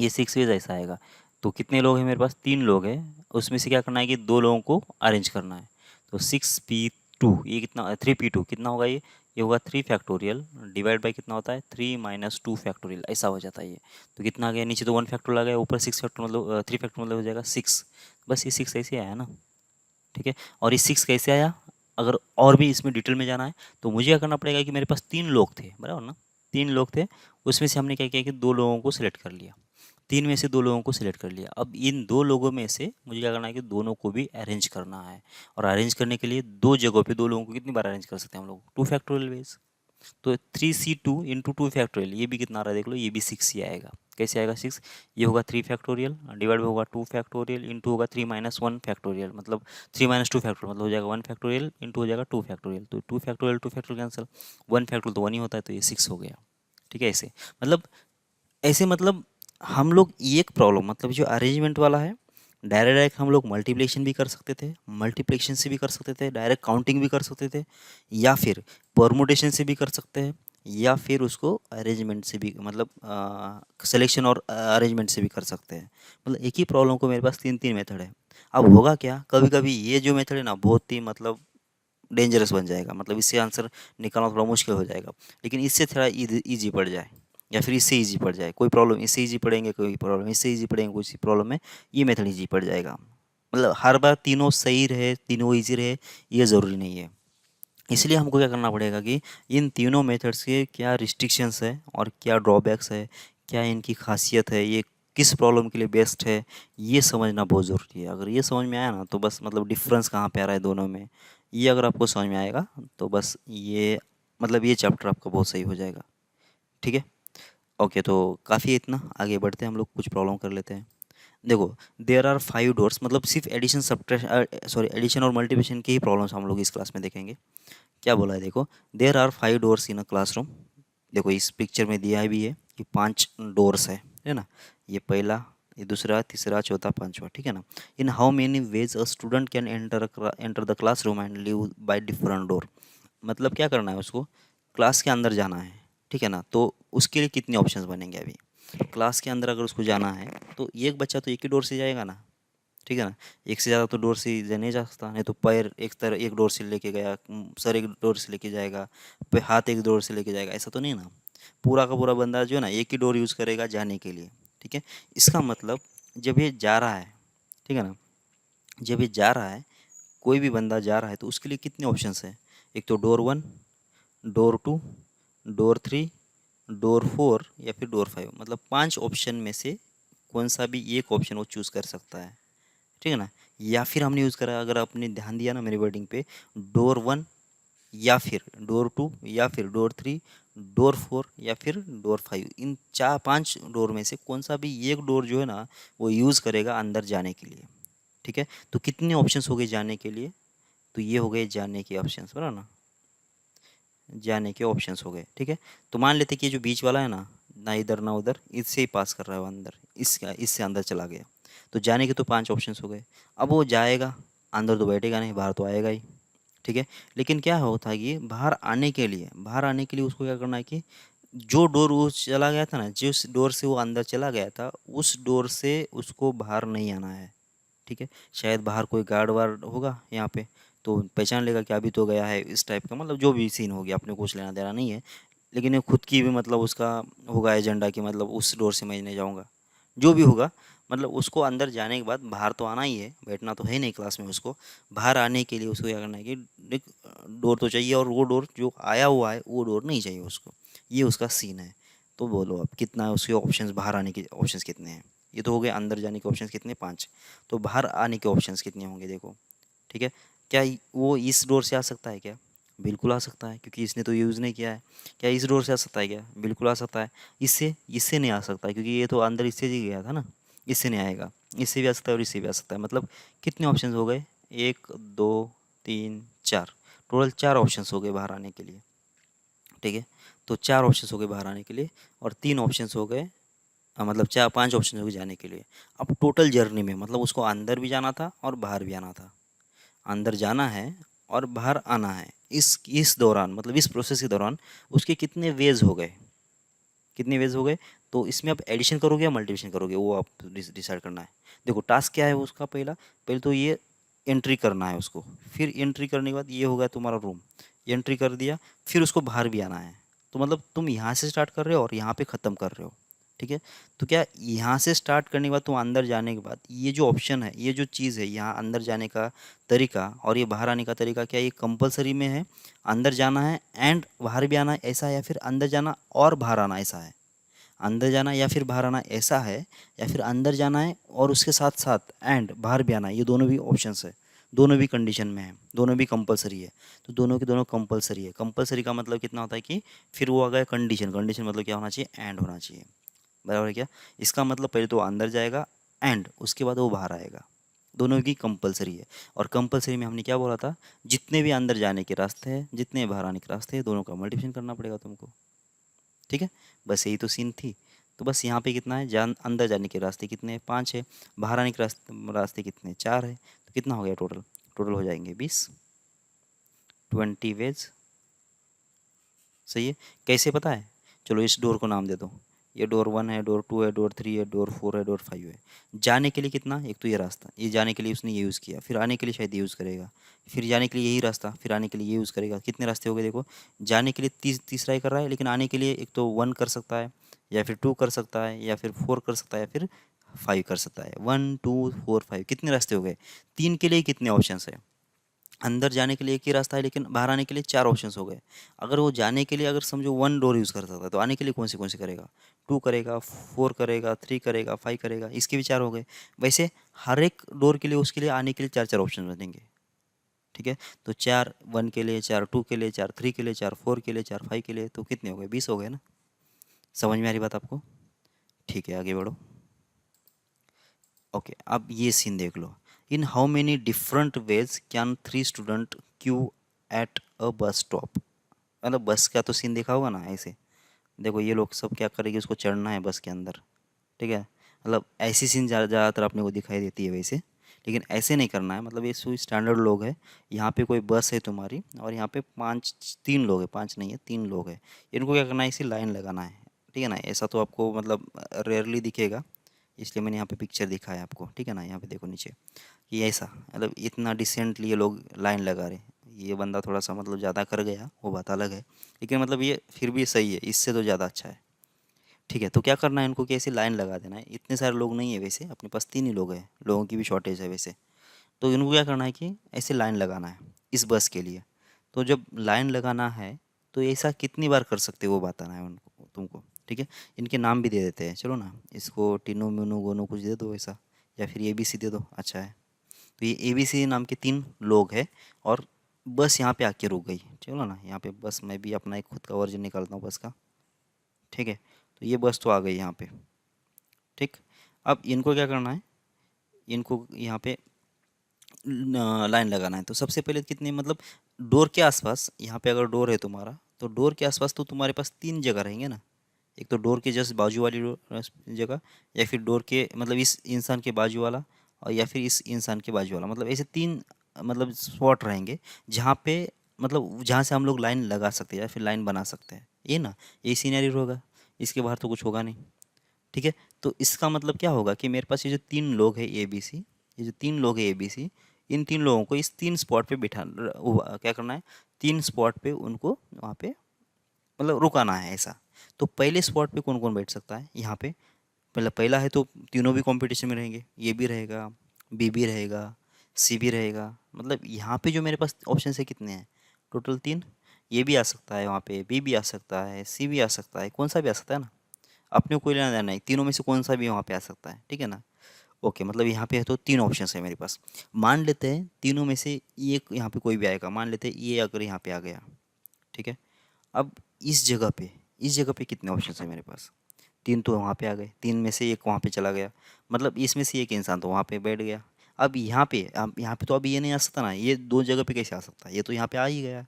ये 6 वेज ऐसा आएगा। तो कितने लोग हैं मेरे पास, 3 लोग हैं, उसमें से क्या करना है कि दो लोगों को अरेंज करना है। तो 6p2 ये कितना, 3p2 कितना होगा, ये होगा 3 फैक्टोरियल डिवाइड बाई कितना होता है 3 माइनस 2 फैक्टोरियल, ऐसा हो जाता है ये। तो कितना आ गया, नीचे तो 1 फैक्टोरियल आ गया, ऊपर 6 फैक्टर मतलब 3 फैक्टर मतलब हो जाएगा 6। बस ये 6 ऐसे आया ना। ठीक है, और ये 6 कैसे आया, अगर और भी इसमें डिटेल में जाना है तो मुझे क्या करना पड़ेगा कि मेरे पास 3 लोग थे, बराबर ना, 3 लोग थे, उसमें से हमने क्या किया कि दो लोगों को सिलेक्ट कर लिया, 3 में से दो लोगों को सिलेक्ट कर लिया। अब इन दो लोगों में से मुझे क्या करना है कि दोनों को भी अरेंज करना है, और अरेंज करने के लिए दो जगहों पे दो लोगों को कितनी बार अरेंज कर सकते हैं हम लोग, 2 फैक्टोरियल वेज। तो 3c2 इंटू 2 फैक्टोरियल, ये भी कितना आ रहा है देख लो, ये भी 6 ही आएगा। कैसे आएगा 6, ये होगा 3 फैक्टोरियल डिवाइड होगा 2 फैक्टोरियल इंटू होगा 3 माइनस 1 फैक्टोरियल, मतलब 3 माइनस 2 फैक्टोरियल मतलब हो जाएगा 1 फैक्टोरियल इंटू हो जाएगा 2 फैक्टोरियल। तो 2 फैक्टोरियल 2 फैक्टोरियल कैंसिल, 1 फैक्टोरियल तो 1 ही होता है, तो ये 6 हो गया। ठीक है, ऐसे मतलब हम लोग एक प्रॉब्लम, मतलब जो अरेंजमेंट वाला है, डायरेक्ट डायरेक्ट हम लोग मल्टीप्लिकेशन भी कर सकते थे, मल्टीप्लिकेशन से भी कर सकते थे, डायरेक्ट काउंटिंग भी कर सकते थे, या फिर परमुटेशन से भी कर सकते हैं, या फिर उसको अरेंजमेंट से भी, मतलब सिलेक्शन और अरेंजमेंट से भी कर सकते हैं। मतलब एक ही प्रॉब्लम को मेरे पास तीन तीन मेथड है। अब होगा क्या, कभी कभी ये जो मेथड है ना बहुत ही मतलब डेंजरस बन जाएगा, मतलब इससे आंसर निकालना थोड़ा मुश्किल हो जाएगा, लेकिन इससे थोड़ा ईजी पड़ जाए, या फिर इससे ईजी पड़ जाए, कोई प्रॉब्लम इससे ईजी पड़ेंगे, कोई प्रॉब्लम इससे ईजी पड़ेंगे, कोई प्रॉब्लम में ये मेथड ईजी पड़ जाएगा। मतलब हर बार तीनों सही रहे, तीनों ईजी रहे, ये ज़रूरी नहीं है। इसलिए हमको क्या करना पड़ेगा कि इन तीनों मेथड्स के क्या रिस्ट्रिक्शंस है और क्या ड्रॉबैक्स है, क्या इनकी खासियत है, ये किस प्रॉब्लम के लिए बेस्ट है, ये समझना बहुत ज़रूरी है। अगर ये समझ में आया ना तो बस, मतलब डिफरेंस कहाँ पे आ रहा है दोनों में, ये अगर आपको समझ में आएगा तो बस ये, मतलब ये चैप्टर आपका बहुत सही हो जाएगा। ठीक है, ओके, तो काफ़ी इतना, आगे बढ़ते हैं हम लोग, कुछ प्रॉब्लम कर लेते हैं। देखो, देयर आर 5 डोर्स, मतलब सिर्फ एडिशन सब्ट्रैक्शन, सॉरी एडिशन और मल्टीप्लिकेशन की ही प्रॉब्लम्स हम लोग इस क्लास में देखेंगे। क्या बोला है देखो, there are 5 doors in a classroom. देखो इस पिक्चर में दिया भी है कि 5 डोर्स है ना, ये पहला, ये दूसरा, तीसरा, चौथा, पांचवा, ठीक है ना। इन how many veg a student can enter the classroom and leave by different door. मतलब क्या करना है उसको, क्लास के अंदर जाना है, ठीक है ना, तो उसके लिए कितने ऑप्शंस बनेंगे अभी। क्लास के अंदर अगर उसको जाना है तो एक बच्चा तो एक ही डोर से जाएगा ना, ठीक है ना, एक से ज़्यादा तो डोर से नहीं जा सकता, नहीं तो पैर एक डोर से लेके गया, सर एक डोर से लेके जाएगा, पे हाथ एक डोर से लेके जाएगा, ऐसा तो नहीं ना। पूरा का पूरा बंदा जो है ना एक ही डोर यूज़ करेगा जाने के लिए। ठीक है, इसका मतलब जब ये जा रहा है, ठीक है ना, जब ये जा रहा है, कोई भी बंदा जा रहा है तो उसके लिए कितने ऑप्शंस हैं, एक तो डोर 1, डोर 2, डोर 3, डोर 4 या फिर डोर 5। मतलब 5 ऑप्शन में से कौन सा भी एक ऑप्शन वो चूज़ कर सकता है, ठीक है ना। या फिर हमने यूज़ करा, अगर आपने ध्यान दिया ना मेरी वर्डिंग पे, डोर 1 या फिर डोर 2 या फिर डोर 3, डोर 4 या फिर डोर 5, इन 4-5 डोर में से कौन सा भी एक डोर जो है ना वो यूज़ करेगा अंदर जाने के लिए, ठीक है। तो कितने ऑप्शंस हो गए जाने के लिए, तो ये हो गए जाने के ऑप्शंस, बराबर ना, जाने के ऑप्शंस हो गए, ठीक है। तो मान लेते कि ये जो बीच वाला है ना इधर ना उधर, इससे ही पास कर रहा है वो अंदर, इसका इससे अंदर चला गया, तो जाने के तो 5 ऑप्शंस हो गए। अब वो जाएगा, अंदर तो बैठेगा नहीं, बाहर तो आएगा ही, ठीक है। लेकिन क्या होता है कि बाहर आने के लिए उसको क्या करना है कि जो डोर वो चला गया था ना, जिस डोर से वो अंदर चला गया था, उस डोर से उसको बाहर नहीं आना है, ठीक है। शायद बाहर कोई गार्ड वार्ड होगा यहाँ पे, तो पहचान लेगा कि अभी तो गया है, इस टाइप का मतलब जो भी सीन हो गया, अपने कुछ लेना देना नहीं है। लेकिन ये खुद की भी मतलब उसका होगा एजेंडा कि मतलब उस डोर से मैं नहीं जाऊँगा, जो भी होगा। मतलब उसको अंदर जाने के बाद बाहर तो आना ही है, बैठना तो है नहीं क्लास में उसको। बाहर आने के लिए उसको क्या करना है कि एक डोर तो चाहिए, और वो डोर जो आया हुआ है वो डोर नहीं चाहिए उसको। ये उसका सीन है। तो बोलो अब कितना है उसके ऑप्शंस, बाहर आने के ऑप्शंस कितने हैं। ये तो हो गए अंदर जाने के ऑप्शंस कितने, 5। तो बाहर आने के ऑप्शंस कितने होंगे देखो, ठीक है। क्या वो इस डोर से आ सकता है क्या, बिल्कुल आ सकता है, क्योंकि इसने तो यूज़ नहीं किया है। क्या इस डोर से आ सकता है क्या, बिल्कुल आ सकता है। इससे इससे नहीं आ सकता, क्योंकि ये तो अंदर इससे ही गया था ना, इससे नहीं आएगा। इससे भी आ सकता है और इससे भी आ सकता है। मतलब कितने ऑप्शंस हो गए, 1 2 3 4, टोटल 4 ऑप्शंस हो गए बाहर आने के लिए, ठीक है। तो 4 ऑप्शंस हो गए बाहर आने के लिए, और 3 ऑप्शंस हो गए मतलब 4-5 ऑप्शन हो गए जाने के लिए। अब टोटल जर्नी में मतलब उसको अंदर भी जाना था और बाहर भी आना था। अंदर जाना है और बाहर आना है। इस दौरान मतलब इस प्रोसेस के दौरान उसके कितने वेज हो गए, कितने वेज हो गए। तो इसमें आप एडिशन करोगे या मल्टीप्लिकेशन करोगे, वो आप डिसाइड करना है। देखो टास्क क्या है उसका, पहले तो ये एंट्री करना है उसको। फिर एंट्री करने के बाद ये हो गया तुम्हारा रूम, एंट्री कर दिया, फिर उसको बाहर भी आना है। तो मतलब तुम यहाँ से स्टार्ट कर रहे हो और यहाँ पे ख़त्म कर रहे हो, ठीक है। तो क्या यहाँ से स्टार्ट करने के बाद तुम अंदर जाने के बाद ये जो ऑप्शन है, ये जो चीज़ है, यहाँ अंदर जाने का तरीका और ये बाहर आने का तरीका, क्या ये कंपलसरी में है, अंदर जाना है एंड बाहर भी आना है ऐसा है, या फिर अंदर जाना और बाहर आना ऐसा है। अंदर जाना या फिर बाहर आना ऐसा है, या फिर अंदर जाना है और उसके साथ साथ एंड बाहर भी आना है। ये दोनों भी ऑप्शंस है, दोनों भी कंडीशन में है, दोनों भी कंपलसरी है। तो दोनों के दोनों कंपलसरी है। कंपलसरी का मतलब कितना होता है कि फिर वो आ गया कंडीशन। कंडीशन मतलब क्या होना चाहिए, एंड होना चाहिए, बराबर है क्या। इसका मतलब पहले तो अंदर जाएगा एंड उसके बाद वो बाहर आएगा, दोनों की कंपलसरी है। और कंपलसरी में हमने क्या बोला था, जितने भी अंदर जाने के रास्ते हैं, जितने बाहर आने के रास्ते हैं, दोनों का मल्टीप्लिकेशन करना पड़ेगा तुमको, ठीक है। बस यही तो सीन थी। तो बस यहाँ पे कितना है, अंदर जाने के रास्ते कितने हैं, 5 है। बाहर आने के रास्ते कितने हैं, 4 है। तो कितना हो गया टोटल, टोटल हो जाएंगे 20, 20 वेज, सही है। कैसे पता है, चलो इस डोर को नाम दे दो। ये डोर 1 है, डोर 2 है, डोर 3 है, डोर 4 है, डोर 5 है। जाने के लिए कितना, एक तो ये रास्ता, ये जाने के लिए उसने ये यूज़ किया, फिर आने के लिए शायद ये यूज़ करेगा, फिर जाने के लिए यही रास्ता, फिर आने के लिए ये यूज़ करेगा। कितने रास्ते हो गए देखो, जाने के लिए तीसरा ही कर रहा है, लेकिन आने के लिए एक तो 1 कर सकता है, या फिर 2 कर सकता है, या फिर 4 कर सकता है, या फिर 5 कर सकता है। 1 2 4 5 कितने रास्ते हो गए। 3 के लिए कितने ऑप्शन है, अंदर जाने के लिए एक ही रास्ता है, लेकिन बाहर आने के लिए 4 ऑप्शंस हो गए। अगर वो जाने के लिए अगर समझो 1 डोर यूज़ कर सकता है, तो आने के लिए कौन से करेगा, 2 करेगा, 4 करेगा, 3 करेगा, 5 करेगा, इसके भी 4 हो गए। वैसे हर एक डोर के लिए उसके लिए आने के लिए 4-4 ऑप्शन बनेंगे, ठीक है। तो 4 1 के लिए, 4 2 के लिए, 4 3 के लिए, 4 4 के लिए, 4 5 के लिए, तो कितने हो गए, 20 हो गए ना। समझ में आ रही बात आपको, ठीक है आगे बढ़ो। ओके, अब ये सीन देख लो। In how many different ways can 3 student queue at a bus stop. मतलब बस का तो सीन देखा होगा ना ऐसे। देखो ये लोग सब क्या करेंगे, उसको चढ़ना है बस के अंदर, ठीक है। मतलब ऐसी सीन ज़्यादातर अपने को दिखाई देती है वैसे, लेकिन ऐसे नहीं करना है। मतलब ये स्टैंडर्ड लोग है, यहाँ पे कोई बस है तुम्हारी, और यहाँ पे 3 लोग हैं, 5 नहीं है, 3 लोग हैं। इनको क्या करना है, इसी लाइन लगाना है, ठीक है ना। ऐसा तो आपको मतलब रेयरली दिखेगा, इसलिए मैंने यहाँ पे पिक्चर दिखाया है आपको, ठीक है ना। यहाँ पे देखो नीचे कि ऐसा मतलब इतना डिसेंटली ये लोग लाइन लगा रहे हैं। ये बंदा थोड़ा सा मतलब ज़्यादा कर गया, वो बात अलग है, लेकिन मतलब ये फिर भी सही है, इससे तो ज़्यादा अच्छा है, ठीक है। तो क्या करना है इनको कि ऐसे लाइन लगा देना है। इतने सारे लोग नहीं है वैसे, अपने पास 3 ही लोग हैं, लोगों की भी शॉर्टेज है वैसे। तो इनको क्या करना है कि ऐसे लाइन लगाना है इस बस के लिए। तो जब लाइन लगाना है तो ऐसा कितनी बार कर सकते हो वो बताना है उनको तुमको, ठीक है। इनके नाम भी दे देते हैं, चलो ना, इसको टीनू मीनू गोनू कुछ दे दो ऐसा, या फिर ए बी सी दे दो, अच्छा है। तो ये ए बी सी नाम के 3 लोग हैं, और बस यहाँ पे आके रुक गई, चलो ना, यहाँ पे बस मैं भी अपना एक खुद का वर्जन निकालता हूँ बस का, ठीक है। तो ये बस तो आ गई यहाँ पे, ठीक। अब इनको क्या करना है, इनको यहाँ पे लाइन लगाना है। तो सबसे पहले कितने, मतलब डोर के आसपास, यहाँ पे अगर डोर है तुम्हारा तो डोर के आसपास तो तुम्हारे पास 3 जगह रहेंगे ना। एक तो डोर के जस्ट बाजू वाली जगह, या फिर डोर के मतलब इस इंसान के बाजू वाला, और या फिर इस इंसान के बाजू वाला, मतलब ऐसे 3 मतलब स्पॉट रहेंगे जहाँ पे, मतलब जहाँ से हम लोग लाइन लगा सकते हैं या फिर लाइन बना सकते हैं, ये ना, यही सीनरी होगा, इसके बाहर तो कुछ होगा नहीं, ठीक है। तो इसका मतलब क्या होगा कि मेरे पास ये जो 3 लोग हैं ए बी सी, ये जो 3 लोग हैं ए बी सी, इन 3 लोगों को इस 3 स्पॉट पे बिठा क्या करना है, 3 स्पॉट पे उनको वहाँ पे मतलब रुकाना है ऐसा। तो पहले स्पॉट पे कौन कौन बैठ सकता है यहाँ पे, पहला पहला है तो तीनों भी कंपटीशन में रहेंगे, ये भी रहेगा, बी भी रहेगा, सी भी रहेगा, मतलब यहाँ पे जो मेरे पास ऑप्शन है कितने हैं, टोटल 3। ये भी आ सकता है वहाँ पे, बी भी आ सकता है, सी भी आ सकता है, कौन सा भी आ सकता है ना, अपने को कोई लेना देना नहीं, तीनों में से कौन सा भी वहाँ पे आ सकता है, ठीक है ना। ओके, मतलब यहाँ पे है तो 3 ऑप्शन है मेरे पास। मान लेते हैं तीनों में से ये यहाँ पे कोई भी आएगा, मान लेते हैं ये अगर यहाँ पे आ गया, ठीक है। अब इस जगह पे कितने ऑप्शन है मेरे पास, 3 तो वहाँ पे आ गए, 3 में से एक वहाँ पे चला गया, मतलब इसमें से एक इंसान तो वहाँ पे बैठ गया। अब यहाँ पे तो अब ये नहीं आ सकता ना, ये 2 जगह पे कैसे आ सकता है, ये तो यहाँ पे आ ही गया,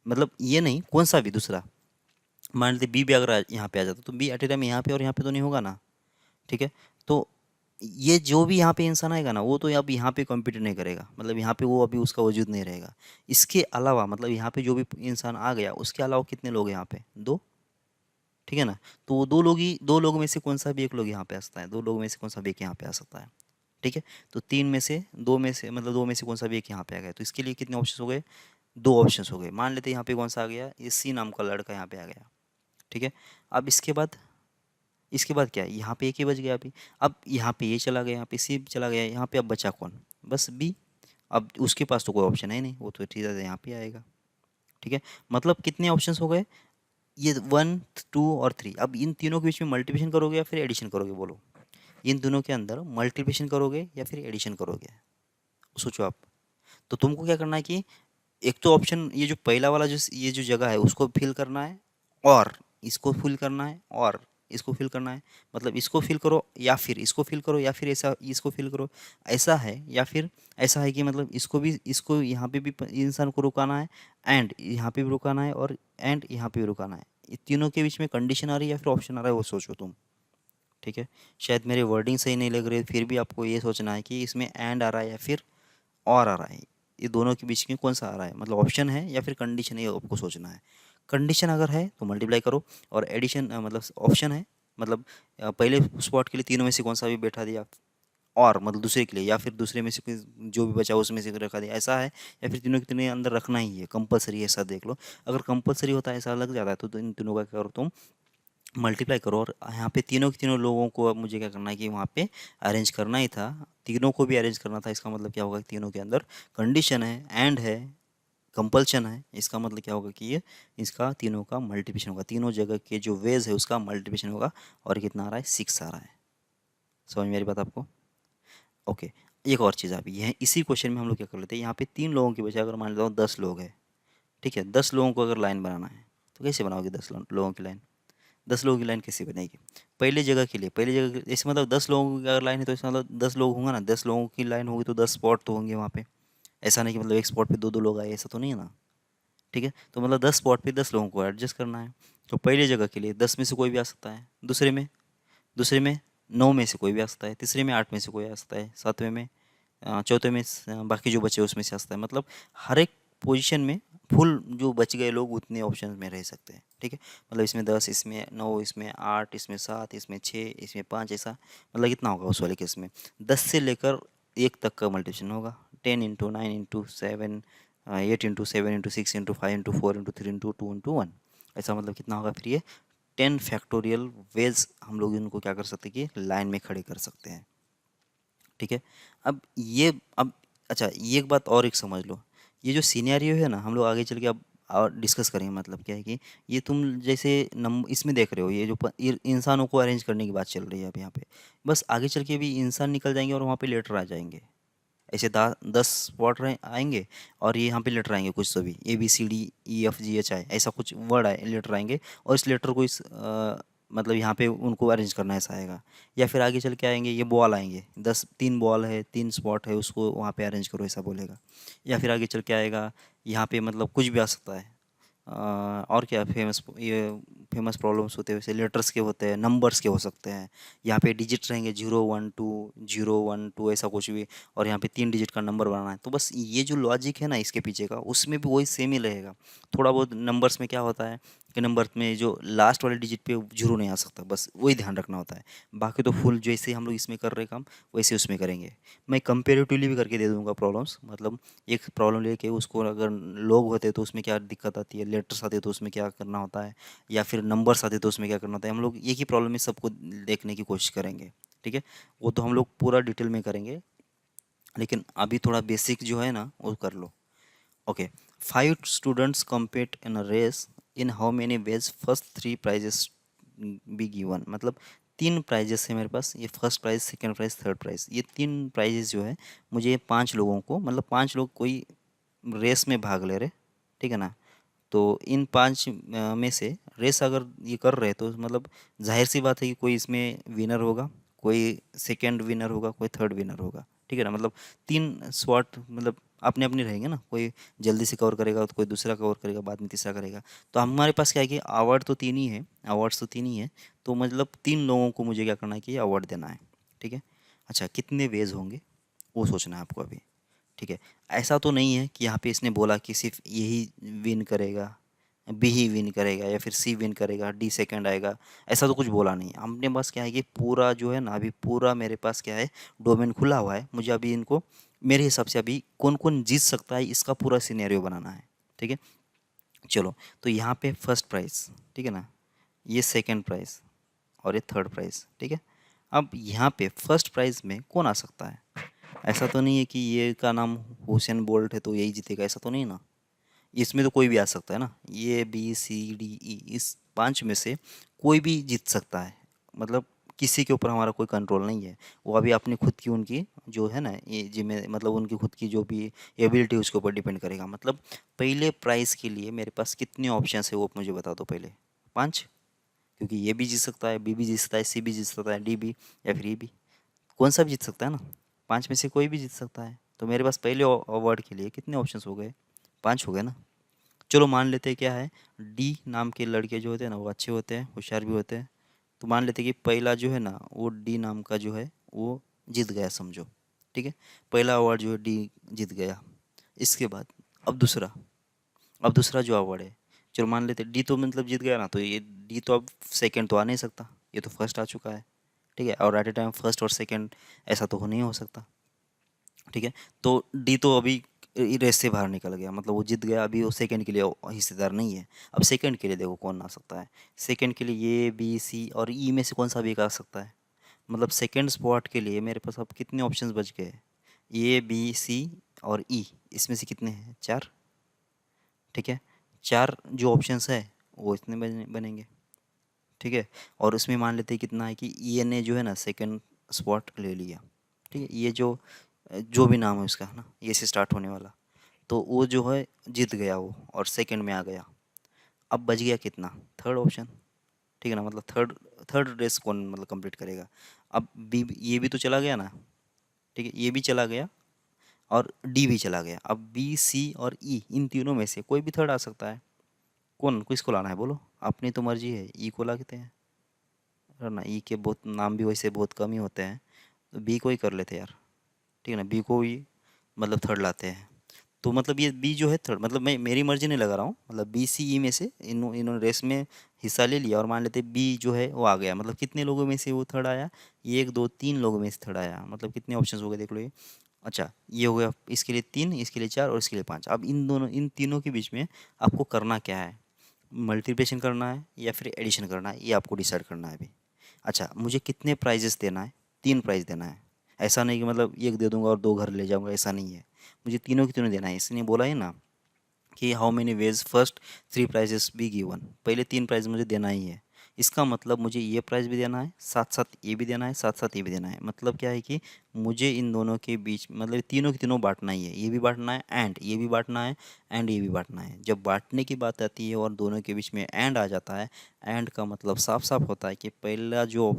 मतलब ये नहीं, कौन सा भी दूसरा, मान लेते बी भी अगर यहाँ पे आ जाता तो बी एट ए टाइम यहाँ पे और यहाँ पे तो नहीं होगा ना, ठीक है। तो ये जो भी यहाँ पे इंसान आएगा ना, वो तो अब यहाँ पे कॉम्पीट नहीं करेगा, मतलब यहाँ पे वो अभी उसका वजूद नहीं रहेगा। इसके अलावा मतलब यहाँ पे जो भी इंसान आ गया उसके अलावा कितने लोग हैं यहाँ पे, 2, ठीक है ना। तो वो 2 लोग ही, 2 लोग में से कौन सा भी एक लोग यहाँ पे आ सकता है, 2 लोग में से कौन सा भी एक यहाँ पे आ सकता है, ठीक है। तो 3 में से 2 में से, मतलब 2 में से कौन सा भी एक यहाँ पे आ गया, तो इसके लिए कितने ऑप्शन हो गए, 2 ऑप्शन हो गए। मान लेते हैं यहाँ पे कौन सा आ गया, ये सी नाम का लड़का यहाँ पे आ गया, ठीक है। अब इसके बाद क्या है, यहाँ पे एक ही बच गया अभी। अब यहाँ पे ये चला गया, यहाँ पे सी चला गया, यहाँ पे अब बचा कौन, बस बी। अब उसके पास तो कोई ऑप्शन है नहीं, वो तो सीधा यहाँ पे आएगा, ठीक है। मतलब कितने ऑप्शंस हो गए, ये 1 2 और 3। अब इन तीनों के बीच में मल्टीप्लिकेशन करोगे या फिर एडिशन करोगे, बोलो। इन दोनों के अंदर मल्टीप्लिकेशन करोगे या फिर एडिशन करोगे, सोचो आप। तो तुमको क्या करना है कि एक तो ऑप्शन, ये जो पहला वाला जो ये जो जगह है उसको फिल करना है, और इसको फिल करना है, और इसको फिल करना है, मतलब इसको फिल करो या फिर इसको फिल करो, या फिर ऐसा इसको फिल करो, ऐसा है। या फिर ऐसा है कि मतलब इसको भी, इसको यहाँ पे भी इंसान को रुकाना है, एंड यहाँ पे भी रुकाना है, और एंड यहाँ पे भी रुकाना है। ये तीनों के बीच में कंडीशन आ रही है या फिर ऑप्शन आ रहा है, वो सोचो तुम, ठीक है। शायद मेरी वर्डिंग सही नहीं लग रही, फिर भी आपको ये सोचना है कि इसमें एंड आ रहा है या फिर और आ रहा है, ये दोनों के बीच में कौन सा आ रहा है, मतलब ऑप्शन है या फिर कंडीशन है, ये आपको सोचना है। कंडीशन अगर है तो मल्टीप्लाई करो, और एडिशन मतलब ऑप्शन है, मतलब पहले स्पॉट के लिए तीनों में से कौन सा भी बैठा दिया, और मतलब दूसरे के लिए, या फिर दूसरे में से जो भी बचा उसमें से रखा दिया, ऐसा है। या फिर तीनों के तीनों अंदर रखना ही है, कंपलसरी है, ऐसा देख लो। अगर कंपलसरी होता है, ऐसा लग जाता है, तो इन तीनों का क्या करो तुम, मल्टीप्लाई करो, और यहाँ पे तीनों के तीनों लोगों को अब मुझे क्या करना है कि वहाँ पे अरेंज करना ही था, तीनों को भी अरेंज करना था। इसका मतलब क्या होगा कि तीनों के अंदर कंडीशन है, एंड है, कंपल्शन है। इसका मतलब क्या होगा कि ये इसका तीनों का मल्टीप्लिकेशन होगा, तीनों जगह के जो वेज है उसका मल्टीप्लिकेशन होगा, और कितना आ रहा है, 6 आ रहा है। समझ में आ रही बात आपको, ओके। एक और चीज़ आप, ये इसी क्वेश्चन में हम लोग क्या कर लेते हैं, यहाँ पे 3 लोगों की बजाय अगर मान लेता हूँ 10 लोग हैं, ठीक है। 10 लोगों को अगर लाइन बनाना है तो कैसे बनाओगे, 10 लोगों की लाइन, 10 लोगों की लाइन कैसे बनेगी, पहले जगह के लिए, पहले जगह जैसे मतलब 10 लोगों की अगर लाइन है तो इसका मतलब 10 लोग होंगे ना, 10 लोगों की लाइन होगी तो 10 स्पॉट तो होंगे वहाँ पे। ऐसा नहीं कि मतलब एक स्पॉट पे 2 2 लोग आए, ऐसा तो नहीं है ना, ठीक है। तो मतलब 10 स्पॉट पे 10 लोगों को एडजस्ट करना है। तो पहले जगह के लिए 10 में से कोई भी आ सकता है, दूसरे में 9 में से कोई भी आ सकता है, तीसरे में 8 में से कोई आ सकता है, सातवें में, चौथे में बाकी जो बचे उसमें से आ सकता है। मतलब हर एक पोजीशन में फुल जो बच गए लोग उतने ऑप्शन में रह सकते हैं, ठीक है। मतलब इसमें 10, इसमें 9, इसमें 8, इसमें 7, इसमें 6, इसमें 5, ऐसा मतलब कितना होगा उस वाले केस में, 10 से लेकर 1 तक का मल्टीप्लिकेशन होगा, 10 × 9 × 7, 8 × 7 × 6 × 5 × 4 × 3 × 2 × 1, ऐसा मतलब कितना होगा फिर ये 10 फैक्टोरियल वेज हम लोग इनको क्या कर सकते हैं कि लाइन में खड़े कर सकते हैं, ठीक है। अब ये अब अच्छा, ये एक बात और एक समझ लो ये जो सिनेरियो है ना, हम लोग आगे चल के अब और डिस्कस करेंगे। मतलब क्या है कि ये तुम जैसे नम इसमें देख रहे हो, ये जो इंसानों को अरेंज करने की बात चल रही है अब यहाँ पे। बस आगे चल के भी इंसान निकल जाएंगे और वहाँ पे लेटर आ जाएंगे। ऐसे 10 स्पॉट रहे आएंगे और ये यहाँ पे लेटर आएंगे कुछ तो भी, ABCDEFGHI ऐसा कुछ वर्ड आए लेटर आएंगे, और इस लेटर को मतलब यहाँ पे उनको अरेंज करना ऐसा आएगा। या फिर आगे चल के आएंगे, ये बॉल आएंगे 3 बॉल है, 3 स्पॉट है, उसको वहाँ पे अरेंज करो ऐसा बोलेगा। या फिर आगे चल के आएगा, यहाँ पे मतलब कुछ भी आ सकता है। और क्या फेमस प्रॉब्लम्स होते हैं वैसे लेटर्स के होते हैं, नंबर्स के हो सकते हैं। यहाँ पे डिजिट रहेंगे 0 1 2 0 1 2 ऐसा कुछ भी, और यहाँ पे 3 डिजिट का नंबर बनाना है। तो बस ये जो लॉजिक है ना इसके पीछे का, उसमें भी वही सेम ही रहेगा। थोड़ा बहुत नंबर्स में क्या होता है कि नंबर में जो लास्ट वाले डिजिट पे जीरो नहीं आ सकता, बस वही ध्यान रखना होता है। बाकी तो फुल जैसे हम लोग इसमें कर रहे काम वैसे उसमें करेंगे। मैं कंपेरेटिवली भी करके दे दूंगा प्रॉब्लम्स। मतलब एक प्रॉब्लम लेके उसको अगर लोग होते तो उसमें क्या दिक्कत आती है, लेटर्स आते तो उसमें क्या करना होता है, या फिर नंबर्स आते तो उसमें क्या करना होता है, हम लोग एक ही प्रॉब्लम में सबको देखने की कोशिश करेंगे। ठीक है, वो तो हम लोग पूरा डिटेल में करेंगे, लेकिन अभी थोड़ा बेसिक जो है ना वो कर लो। Okay, 5 students compete in a race. In how many ways first 3 prizes be given? मतलब 3 प्राइजेस है मेरे पास, ये first prize, second prize, third prize. ये 3 प्राइजेस जो है मुझे ये 5 लोगों को, मतलब 5 लोग कोई रेस में भाग ले रहे, ठीक है ना। तो इन 5 में से रेस अगर ये कर रहे तो मतलब जाहिर सी बात है कि कोई इसमें विनर होगा, कोई सेकंड विनर होगा, कोई थर्ड विनर होगा। ठीक है ना, मतलब 3 स्लॉट मतलब अपने अपने रहेंगे ना, कोई जल्दी से कवर करेगा तो कोई दूसरा कवर करेगा, बाद में तीसरा करेगा। तो हमारे पास क्या है कि अवार्ड तो 3 ही है, अवार्ड्स तो 3 ही है। तो मतलब 3 लोगों को मुझे क्या करना है कि अवार्ड देना है। ठीक है, अच्छा कितने वेज होंगे वो सोचना है आपको अभी। ठीक है, ऐसा तो नहीं है कि यहाँ पे इसने बोला कि सिर्फ यही विन करेगा, बी ही विन करेगा, या फिर सी विन करेगा, डी सेकंड आएगा। ऐसा तो कुछ बोला नहीं है हमने। बस क्या है कि पूरा जो है ना अभी पूरा मेरे पास क्या है, डोमेन खुला हुआ है। मुझे अभी इनको मेरे हिसाब से अभी कौन कौन जीत सकता है इसका पूरा सिनेरियो बनाना है। ठीक है, चलो। तो यहाँ पे फर्स्ट प्राइज़, ठीक है ना, ये सेकंड प्राइज़ और ये थर्ड प्राइज़। ठीक है, अब यहाँ पे फर्स्ट प्राइज़ में कौन आ सकता है? ऐसा तो नहीं है कि ये का नाम हुसैन बोल्ट है तो यही जीतेगा, ऐसा तो नहीं ना। इसमें तो कोई भी आ सकता है ना, ये ABCDE इस 5 में से कोई भी जीत सकता है। मतलब किसी के ऊपर हमारा कोई कंट्रोल नहीं है। वो अभी अपनी खुद की उनकी जो है ना ये जिम्मे मतलब उनकी खुद की जो भी एबिलिटी उसके ऊपर डिपेंड करेगा। मतलब पहले प्राइज़ के लिए मेरे पास कितने ऑप्शन है वो मुझे बता दो पहले। 5, क्योंकि ये भी जीत सकता है, बी भी जीत सकता है, सी भी जीत सकता है, डी भी, या फिर ई भी। कौन सा भी जीत सकता है ना, 5 में से कोई भी जीत सकता है। तो मेरे पास पहले अवार्ड के लिए कितने ऑप्शंस हो गए? 5 हो गए ना। चलो मान लेते हैं क्या है, डी नाम के लड़के जो होते हैं ना वो अच्छे होते हैं, होशियार भी होते हैं। तो मान लेते हैं कि पहला जो है ना वो डी नाम का जो है वो जीत गया समझो। ठीक है, पहला अवार्ड जो है डी जीत गया। इसके बाद अब दूसरा जो अवार्ड है, चलो मान लेते डी तो मतलब जीत गया ना, तो ये डी तो अब सेकंड तो आ नहीं सकता, ये तो फर्स्ट आ चुका है। ठीक है, और एट ए टाइम फर्स्ट और सेकंड ऐसा तो हो नहीं हो सकता। ठीक है, तो डी तो अभी रेस से बाहर निकल गया, मतलब वो जीत गया, अभी वो सेकंड के लिए हिस्सेदार नहीं है। अब सेकंड के लिए देखो कौन आ सकता है। सेकंड के लिए ए बी सी और ई में से कौन सा भी एक आ सकता है। मतलब सेकंड स्पॉट के लिए मेरे पास अब कितने ऑप्शंस बच गए? A B C और ई, इसमें से कितने हैं? 4। ठीक है, 4 जो ऑप्शंस है वो इतने बनेंगे। ठीक है, और उसमें मान लेते हैं कितना है कि ई ने जो है ना सेकंड स्पॉट ले लिया। ठीक है, ये जो भी नाम है उसका है ना, ये से स्टार्ट होने वाला, तो वो जो है जीत गया वो और सेकंड में आ गया। अब बच गया कितना? Third option. ठीक है ना, मतलब थर्ड थर्ड रेस कौन मतलब कंप्लीट करेगा? अब बी ये भी तो चला गया ना। ठीक है, ये भी चला गया और डी भी चला गया। अब बी सी और ई इन तीनों में से कोई भी थर्ड आ सकता है। कौन किसको लाना है बोलो? अपनी तो मर्जी है, ई को लाते हैं, है ना। ई के बहुत नाम भी वैसे बहुत कम ही होते हैं, तो बी को ही कर लेते हैं यार। ठीक है ना, बी को ही मतलब थर्ड लाते हैं। तो मतलब ये बी जो है थर्ड, मतलब मैं मेरी मर्जी नहीं लगा रहा हूँ, मतलब बी सी ई में से इन्होंने रेस में हिस्सा ले लिया, और मान लेते बी जो है वो आ गया। मतलब कितने लोगों में से वो थर्ड आया? 1 2 3 लोगों में से थर्ड आया। मतलब कितने ऑप्शन हो गए देख लो ये। अच्छा, ये हो गया इसके लिए 3, इसके लिए 4 और इसके लिए 5। अब इन तीनों के बीच में आपको करना क्या है? मल्टीप्लिकेशन करना है या फिर एडिशन करना है, ये आपको डिसाइड करना है अभी। अच्छा, मुझे कितने प्राइजेस देना है? 3 प्राइज़ देना है। ऐसा नहीं कि मतलब एक दे दूंगा और 2 घर ले जाऊंगा, ऐसा नहीं है। मुझे तीनों की तीनों देना है, इसने बोला है ना कि how many ways first 3 prizes be given, पहले 3 प्राइज मुझे देना ही है। इसका मतलब मुझे ये प्राइज भी देना है, साथ साथ ये भी देना है, साथ साथ ये भी देना है। मतलब क्या है कि मुझे इन दोनों के बीच मतलब तीनों के तीनों बांटना ही है, ये भी बांटना है एंड ये भी बांटना है एंड ये भी बांटना है। जब बांटने की बात आती है और दोनों के बीच में एंड आ जाता है, एंड का मतलब साफ साफ होता है कि पहला जो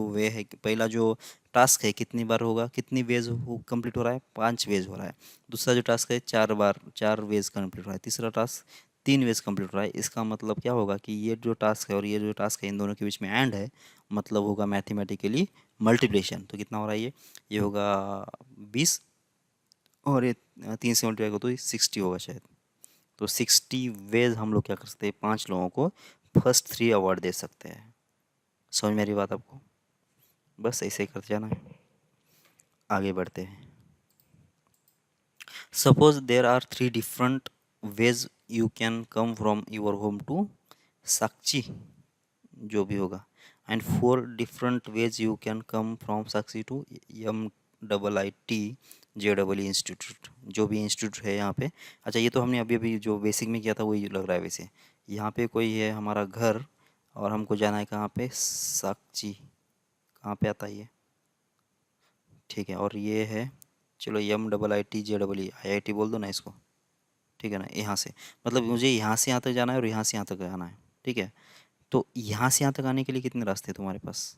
वे है, पहला जो टास्क है कितनी बार होगा, कितनी वेज कंप्लीट हो रहा है, 5 वेज हो रहा है। दूसरा जो टास्क है 4 वेज कंप्लीट हो रहा है। तीसरा टास्क 3 वेज कंप्लीट हो रहा है। इसका मतलब क्या होगा कि ये जो टास्क है और ये जो टास्क है इन दोनों के बीच में एंड है, मतलब होगा मैथमेटिकली मल्टीप्लिकेशन। तो कितना हो रहा है ये होगा 20 और ये 3 से मल्टीप्लाई को तो 60 होगा शायद। तो 60 वेज हम लोग क्या कर सकते हैं, 5 लोगों को फर्स्ट 3 अवार्ड दे सकते हैं। समझ में आ रही बात आपको? बस ऐसे ही करते जाना है, आगे बढ़ते हैं। Suppose there are 3 different ways you can come from your home to Sakshi, जो भी होगा, and 4 different ways you can come from Sakshi to MIIT JEE institute, जो भी इंस्टीट्यूट है यहाँ पे। अच्छा, ये तो हमने अभी अभी जो बेसिक में किया था वही लग रहा है। वैसे यहाँ पे कोई है हमारा घर और हमको जाना है कहाँ पे, साक्षी, कहाँ पे आता है ये, ठीक है। और ये है, चलो MIIT JEE, IIT बोल दो ना इसको, ठीक है ना। यहाँ से मतलब मुझे यहाँ से यहाँ तक जाना है और यहाँ से यहाँ तक आना है, ठीक है। तो यहाँ से यहाँ तक आने के लिए कितने रास्ते हैं तुम्हारे पास,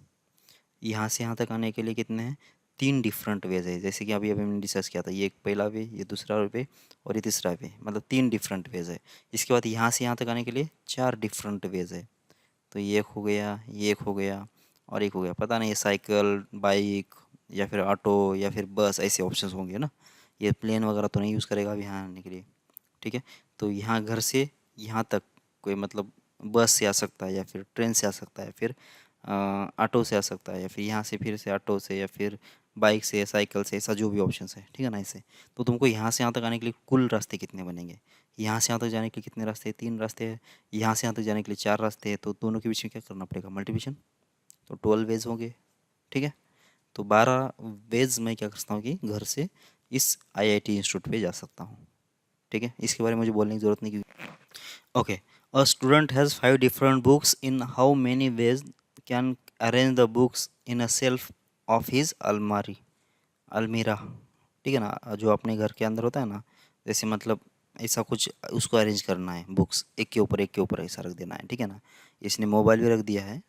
यहाँ से यहाँ तक आने के लिए कितने हैं, 3 डिफरेंट वेज है। जैसे कि अभी अभी हमने डिस्कस किया था, ये एक पहला वे, ये दूसरा वे और ये तीसरा वे, मतलब 3 डिफरेंट वेज है। इसके बाद यहाँ से यहाँ तक आने के लिए 4 डिफरेंट वेज है। तो ये एक हो गया, ये एक हो गया और एक हो गया, पता नहीं ये साइकिल, बाइक या फिर ऑटो या फिर बस, ऐसे ऑप्शंस होंगे ना। ये प्लेन वगैरह तो नहीं यूज़ करेगा अभी यहाँ आने के लिए, ठीक है। तो यहाँ घर से यहाँ तक कोई मतलब बस से आ सकता है या फिर ट्रेन से आ सकता है, फिर ऑटो से आ सकता है, या फिर यहाँ से फिर से ऑटो से या फिर बाइक से, साइकिल से, ऐसा जो भी ऑप्शन है, ठीक है ना। ऐसे तो तुमको यहाँ से यहाँ तक आने के लिए कुल रास्ते कितने बनेंगे, यहाँ से यहाँ तक जाने के लिए कितने रास्ते हैं, 3 रास्ते हैं। यहाँ से यहाँ तक जाने के लिए 4 रास्ते हैं। तो दोनों के बीच में क्या करना पड़ेगा, मल्टीप्लिकेशन। तो 12 वेज होंगे, ठीक है। तो 12 वेज मैं क्या करता हूँ कि घर से इस IIT इंस्टीट्यूट पे जा सकता हूँ, ठीक है। इसके बारे में मुझे बोलने की ज़रूरत नहीं, क्योंकि okay, a student has 5 different books, in how many veg can arrange the books in a self of his अलमीरा, ठीक है ना। जो अपने घर के अंदर होता है ना, जैसे मतलब ऐसा कुछ उसको अरेंज करना है, बुक्स एक के ऊपर ऐसा रख देना है, ठीक है ना। इसने मोबाइल भी रख दिया है,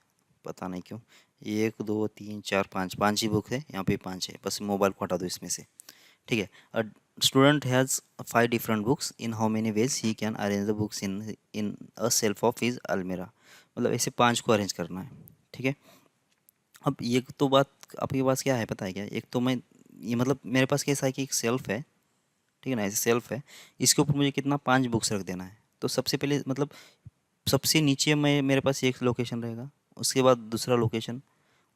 पता नहीं क्यों। 1 2 3 4 5, 5 ही बुक है यहाँ पे, 5 है, बस मोबाइल को हटा दो इसमें से, ठीक है। A student has 5 different books, in how many veg he can arrange the books in a self of his अलमीरा, मतलब ऐसे 5 को अरेंज करना है, ठीक है। अब ये तो बात आपके पास क्या है पता है क्या, एक तो मैं ये मतलब मेरे पास कैसा है कि एक सेल्फ है, ठीक है ना, ऐसे सेल्फ है। इसके ऊपर मुझे कितना 5 बुक्स रख देना है। तो सबसे पहले मतलब सबसे नीचे मैं मेरे पास एक लोकेशन रहेगा, उसके बाद दूसरा लोकेशन,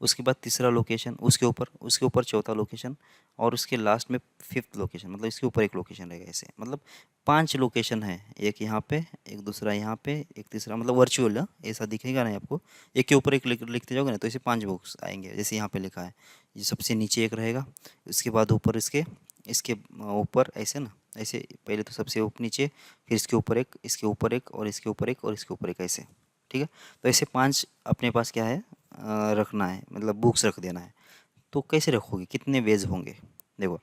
उसके बाद तीसरा लोकेशन, उसके ऊपर चौथा लोकेशन और उसके लास्ट में 5th लोकेशन, मतलब इसके ऊपर एक लोकेशन रहेगा। ऐसे मतलब 5 लोकेशन है, एक यहाँ पे, एक दूसरा यहाँ पे, एक तीसरा, मतलब वर्चुअल ऐसा दिखेगा नहीं आपको। एक के ऊपर एक लिखते जाओगे ना तो ऐसे 5 बुक्स आएंगे, जैसे यहाँ पे लिखा है। ये सबसे नीचे एक रहेगा, इसके बाद ऊपर इसके इसके ऊपर ऐसे ना, ऐसे पहले तो सबसे ऊपर नीचे, फिर इसके ऊपर एक, इसके ऊपर एक और इसके ऊपर एक और इसके ऊपर एक, ऐसे, ठीक है। तो ऐसे 5 अपने पास क्या है रखना है, मतलब बुक्स रख देना है। तो कैसे रखोगे, कितने वेज होंगे, देखो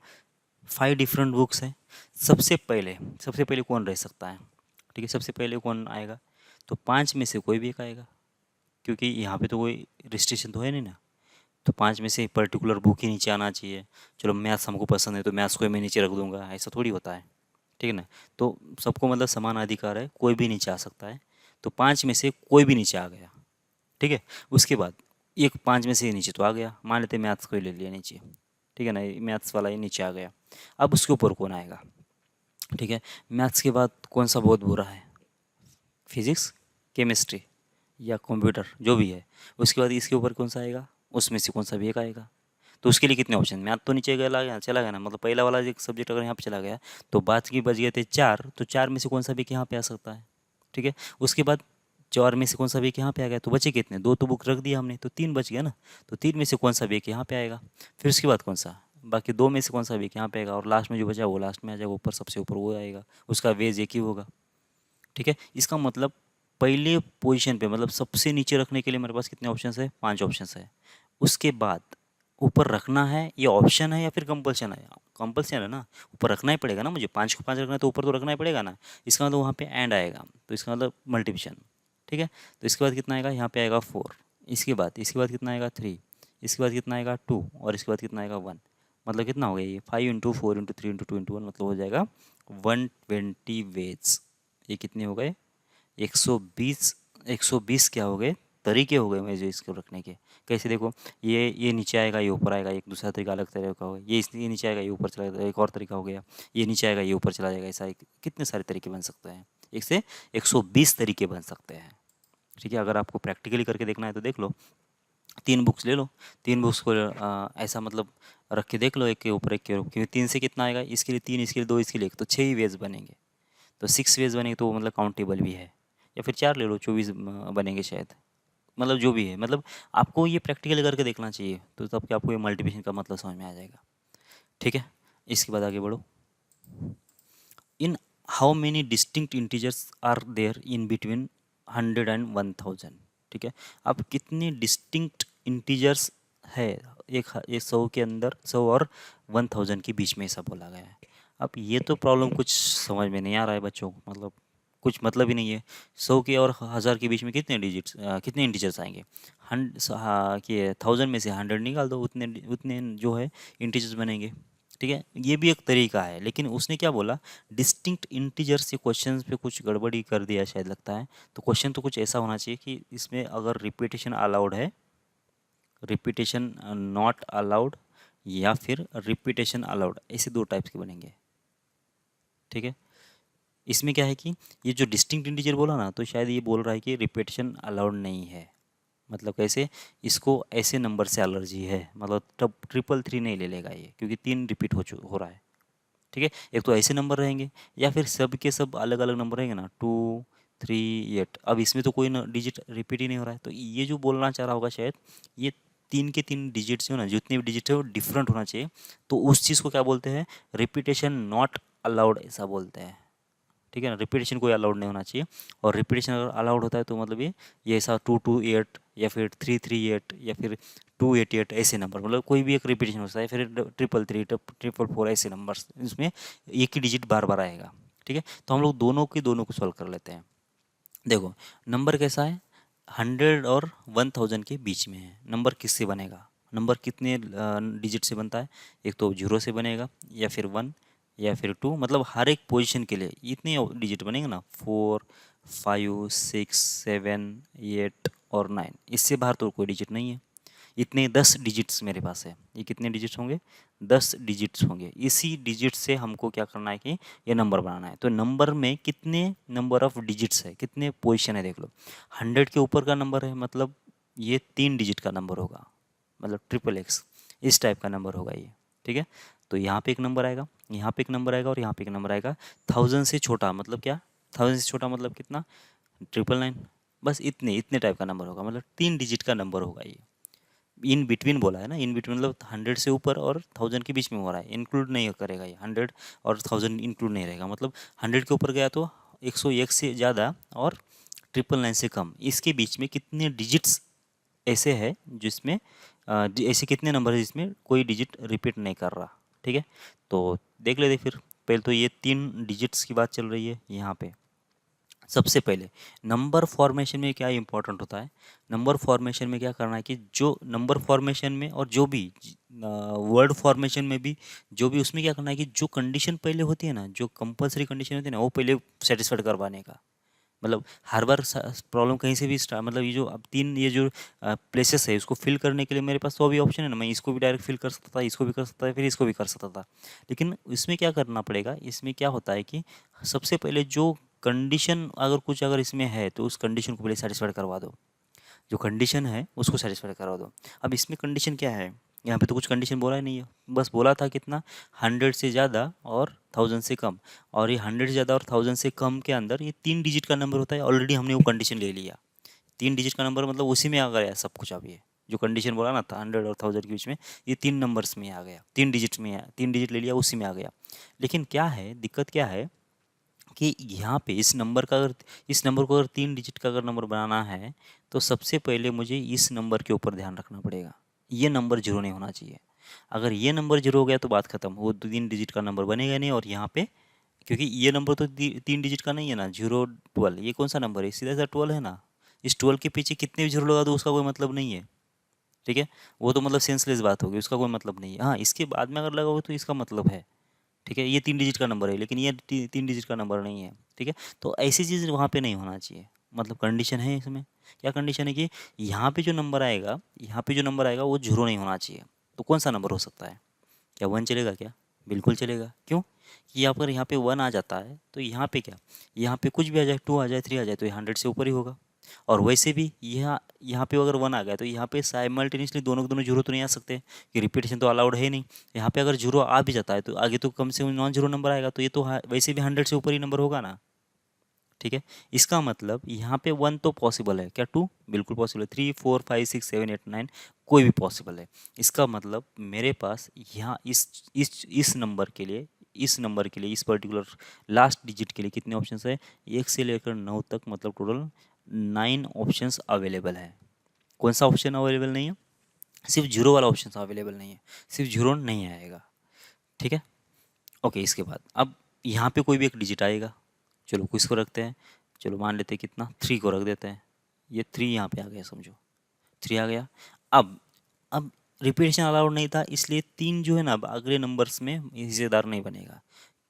5 डिफरेंट बुक्स हैं। सबसे पहले कौन रह सकता है, ठीक है, सबसे पहले कौन आएगा, तो 5 में से कोई भी एक आएगा, क्योंकि यहाँ पे तो कोई रिस्ट्रिक्शन तो है नहीं ना। तो 5 में से पर्टिकुलर बुक ही नीचे आना चाहिए। चलो मैथ्स हमको पसंद है तो मैथ्स को मैं नीचे रख दूंगा, ऐसा थोड़ी होता है, ठीक है ना। तो सबको मतलब समान अधिकार है, कोई भी नीचे आ सकता है। तो 5 में से कोई भी नीचे आ गया, ठीक है। उसके बाद एक 5 में से नीचे तो आ गया, मान लेते मैथ्स को ही ले लिया नीचे, ठीक है ना, मैथ्स वाला ही नीचे आ गया। अब उसके ऊपर कौन आएगा, ठीक है। मैथ्स के बाद कौन सा बहुत बुरा है, फिजिक्स, केमिस्ट्री या कंप्यूटर, जो भी है। उसके बाद इसके ऊपर कौन सा आएगा, उसमें से कौन सा भी एक आएगा। तो उसके लिए कितने ऑप्शन, मैथ तो नीचे चला गया ना, मतलब पहला वाला एक सब्जेक्ट अगर यहाँ पे चला गया तो बात की बच गए थे 4, तो 4 में से कौन सा भी यहाँ पे आ सकता है, ठीक है। उसके बाद 4 में से कौन सा भी यहाँ पे आ गया, तो बचे कितने, 2 तो बुक रख दिया हमने, तो 3 बच गया ना। तो 3 में से कौन सा भी यहाँ पे आएगा। फिर उसके बाद कौन सा, बाकी दो में से कौन सा वीक यहाँ पे आएगा, और लास्ट में जो बचा वो लास्ट में आ जाएगा, ऊपर सबसे ऊपर वो आएगा, उसका वेज एक ही होगा। ठीक है, इसका मतलब पहले पोजीशन पे मतलब सबसे नीचे रखने के लिए मेरे पास कितने ऑप्शन है, 5 ऑप्शन है। उसके बाद ऊपर रखना है, ये ऑप्शन है या फिर कंपल्सन है, कंपल्सन है ना, ऊपर रखना ही पड़ेगा ना मुझे, 5 को 5 रखना है तो ऊपर तो रखना ही पड़ेगा ना। इसका मतलब वहाँ पे एंड आएगा, तो इसका मतलब मल्टीप्लिकेशन। ठीक है, तो इसके बाद कितना आएगा, यहाँ पे आएगा 4, इसके बाद कितना आएगा 3, इसके बाद कितना आएगा 2, और इसके बाद कितना आएगा 1। मतलब कितना हो गया ये 5 इंटू 4 इंटू 3 इंटू 2 इंटू 1, मतलब हो जाएगा 120 वेज। ये कितने हो गए, 120, 120 क्या हो गए, तरीके हो गए मेरे इसको रखने के। कैसे देखो, ये नीचे आएगा ये ऊपर आएगा, एक दूसरा तरीका अलग तरीका का होगा, ये नीचे आएगा ये ऊपर चला जाएगा, एक और तरीका हो गया, ये नीचे आएगा ये ऊपर चला जाएगा, ऐसा कितने सारे तरीके बन सकते हैं, एक से 120 तरीके बन सकते हैं। ठीक है, अगर आपको प्रैक्टिकली करके देखना है तो देख लो, 3 बुक्स ले लो, 3 बुक्स को ऐसा मतलब रख के देख लो, एक के ऊपर एक के ऊपर, क्योंकि 3 से कितना आएगा, इसके लिए 3, इसके लिए 2, इसके लिए 1, तो 6 ही वेज बनेंगे। तो 6 वेज बनेंगे तो वो मतलब काउंटेबल भी है, या फिर 4 ले लो, 24 बनेंगे शायद, मतलब जो भी है, मतलब आपको ये प्रैक्टिकली करके देखना चाहिए, तो तब कि आपको ये मल्टीप्लिकेशन का मतलब समझ में आ जाएगा। ठीक है, इसके बाद आगे बढ़ो। In how many distinct integers are there in between 100 and 1000। ठीक है, अब कितने डिस्टिंक्ट इंटीजर्स है एक 100 के अंदर, 100 और 1000 के बीच में ऐसा बोला गया है। अब ये तो प्रॉब्लम कुछ समझ में नहीं आ रहा है बच्चों को, मतलब कुछ मतलब ही नहीं है। 100 के और 1000 के बीच में कितने डिजिट्स कितने इंटीजर्स आएंगे, हाँ कि 1000 में से 100 निकाल दो, उतने उतने जो है इंटीजर्स बनेंगे। ठीक है, ये भी एक तरीका है, लेकिन उसने क्या बोला, डिस्टिंक्ट इंटीजर्स के क्वेश्चन पे कुछ गड़बड़ी कर दिया शायद लगता है। तो क्वेश्चन तो कुछ ऐसा होना चाहिए कि इसमें अगर रिपीटेशन अलाउड है, रिपीटेशन नॉट अलाउड, या फिर रिपीटेशन अलाउड, ऐसे 2 टाइप्स के बनेंगे। ठीक है, इसमें क्या है कि ये जो डिस्टिंक्ट इंटीजर बोला ना, तो शायद ये बोल रहा है कि रिपीटेशन अलाउड नहीं है। मतलब कैसे, इसको ऐसे नंबर से एलर्जी है, मतलब तब 333 नहीं ले लेगा ये, क्योंकि 3 रिपीट हो रहा है। ठीक है, एक तो ऐसे नंबर रहेंगे, या फिर सब के सब अलग अलग नंबर रहेंगे ना, 2, 3, 8। अब इसमें तो कोई डिजिट रिपीट ही नहीं हो रहा है, तो ये जो बोलना चाह रहा होगा शायद, ये 3 के 3 डिजिट्स हो ना, जितने भी डिजिट है वो डिफरेंट होना चाहिए, तो उस चीज़ को क्या बोलते हैं, रिपीटेशन नॉट अलाउड ऐसा बोलते हैं। ठीक है ना, रिपीटेशन कोई अलाउड नहीं होना चाहिए, और रिपीटेशन अगर अलाउड होता है तो मतलब ये ऐसा 228 या फिर 338 या फिर 288 ऐसे नंबर, मतलब कोई भी एक रिपीटेशन हो सकता है, फिर 333 444 ऐसे नंबर, इसमें एक ही डिजिट बार बार आएगा। ठीक है, तो हम लोग दोनों को सॉल्व कर लेते हैं। देखो, नंबर कैसा है, 100 और 1000 के बीच में है। नंबर किससे बनेगा, नंबर कितने डिजिट से बनता है, एक तो 0 से बनेगा, या फिर 1, या फिर 2, मतलब हर एक पोजीशन के लिए इतने डिजिट बनेंगे ना, 4, 5, 6, 7, 8 और 9, इससे बाहर तो कोई डिजिट नहीं है। इतने 10 डिजिट्स मेरे पास है, ये कितने डिजिट्स होंगे, 10 डिजिट्स होंगे। इसी डिजिट से हमको क्या करना है कि ये नंबर बनाना है। तो नंबर में कितने नंबर ऑफ डिजिट्स है, कितने पोजीशन है, देख लो। 100 के ऊपर का नंबर है, मतलब ये 3 डिजिट का नंबर होगा, मतलब XXX इस टाइप का नंबर होगा ये। ठीक है, तो यहाँ पे एक नंबर आएगा, यहाँ पे एक नंबर आएगा, और यहाँ पे एक नंबर आएगा। 1000 से छोटा मतलब क्या, 1000 से छोटा मतलब कितना, 999, बस इतने इतने टाइप का नंबर होगा, मतलब 3 डिजिट का नंबर होगा ये। इन बिटवीन बोला है ना, इन बिटवीन मतलब 100 से ऊपर और 1000 के बीच में हो रहा है, इंक्लूड नहीं करेगा ये, 100 और 1000 इंक्लूड नहीं रहेगा। मतलब 100 के ऊपर गया तो 101 से ज़्यादा और 999 से कम, इसके बीच में कितने डिजिट्स ऐसे है जिसमें ऐसे कितने नंबर है जिसमें कोई डिजिट रिपीट नहीं कर रहा। ठीक है, तो देख लेते फिर। पहले तो ये 3 डिजिट्स की बात चल रही है यहाँ पे। सबसे पहले नंबर फॉर्मेशन में क्या इंपॉर्टेंट होता है, नंबर फॉर्मेशन में क्या करना है कि जो नंबर फॉर्मेशन में और जो भी वर्ड फॉर्मेशन में भी, जो भी उसमें क्या करना है कि जो कंडीशन पहले होती है ना, जो कंपलसरी कंडीशन होती है ना, वो पहले सेटिस्फाइड करवाने का। मतलब हर बार प्रॉब्लम कहीं से भी मतलब ये जो अब 3 ये जो प्लेसेस है उसको फिल करने के लिए मेरे पास तो अभी ऑप्शन है ना, मैं इसको भी डायरेक्ट फिल कर सकता था, इसको भी कर सकता था, फिर इसको भी कर सकता था। लेकिन इसमें क्या करना पड़ेगा, इसमें क्या होता है कि सबसे पहले जो कंडीशन अगर कुछ अगर इसमें है तो उस कंडीशन को पहले सेटिस्फाइड करवा दो, जो कंडीशन है उसको सेटिस्फाई करवा दो। अब इसमें कंडीशन क्या है, यहाँ पे तो कुछ कंडीशन बोला ही नहीं है, बस बोला था कितना, 100 से ज़्यादा और 1000 से कम। और ये 100 से ज़्यादा और 1000 से कम के अंदर ये 3 डिजिट का नंबर होता है, ऑलरेडी हमने वो कंडीशन ले लिया। 3 डिजिट का नंबर मतलब उसी में आ गया सब कुछ। अब ये जो कंडीशन बोला ना था 100 और 1000 के बीच में, ये 3 नंबर्स में आ गया, 3 डिजिट में, 3 डिजिट ले लिया उसी में आ गया। लेकिन क्या है, दिक्कत क्या है कि यहाँ पे इस नंबर को अगर 3 डिजिट का अगर नंबर बनाना है तो सबसे पहले मुझे इस नंबर के ऊपर ध्यान रखना पड़ेगा, ये नंबर जीरो नहीं होना चाहिए। अगर ये नंबर जीरो हो गया तो बात खत्म, वो 3 डिजिट का नंबर बनेगा नहीं। और यहाँ पे क्योंकि ये नंबर तो 3 डिजिट का नहीं है ना, 0 12, ये कौन सा नंबर है, सीधा सा 12 है ना। इस 12 के पीछे कितने भी जीरो लगा दो उसका कोई मतलब नहीं है, ठीक है। वो तो मतलब सेंसलेस बात होगी, उसका कोई मतलब नहीं है। हाँ, इसके बाद में अगर लगाओगे तो इसका मतलब है, ठीक है। ये 3 डिजिट का नंबर है लेकिन ये 3 डिजिट का नंबर नहीं है, ठीक है। तो ऐसी चीज़ वहाँ पे नहीं होना चाहिए। मतलब कंडीशन है इसमें, क्या कंडीशन है कि यहाँ पे जो नंबर आएगा वो जीरो नहीं होना चाहिए। तो कौन सा नंबर हो सकता है, क्या 1 चलेगा क्या? बिल्कुल चलेगा। क्यों कि यहाँ पे 1 आ जाता है तो यहाँ पे क्या, यहाँ पे कुछ भी आ जाए, 2 आ जाए, 3 आ जाए, तो ये 100 से ऊपर ही होगा। और वैसे भी यहाँ पे अगर 1 आ गया तो यहाँ पे साइमल्टेनियसली दोनों के दोनों जीरो तो नहीं आ सकते, कि रिपीटेशन तो अलाउड है नहीं। यहाँ पे अगर जीरो आ भी जाता है तो आगे तो कम से कम नॉन जीरो नंबर आएगा, तो ये तो वैसे भी 100 से ऊपर ही नंबर होगा ना, ठीक है। इसका मतलब यहाँ पे 1 तो पॉसिबल है, क्या 2 बिल्कुल पॉसिबल है, 3 4 5 6 7 8 9 कोई भी पॉसिबल है। इसका मतलब मेरे पास यहाँ इस पर्टिकुलर लास्ट डिजिट के लिए कितने ऑप्शंस है, 1 से लेकर 9 तक, मतलब टोटल 9 ऑप्शंस अवेलेबल है। कौन सा ऑप्शन अवेलेबल नहीं है, सिर्फ जीरो वाला ऑप्शन अवेलेबल नहीं है, सिर्फ जीरो नहीं आएगा, ठीक है। ओके, इसके बाद अब यहाँ पे कोई भी एक डिजिट आएगा, चलो किस को रखते हैं, चलो मान लेते हैं कितना, 3 को रख देते हैं। ये 3 यहाँ पे आ गया, समझो 3 आ गया। अब अब रिपीटेशन अलाउड नहीं था, इसलिए 3 जो है ना अब अगले नंबर्स में हिस्सेदार नहीं बनेगा।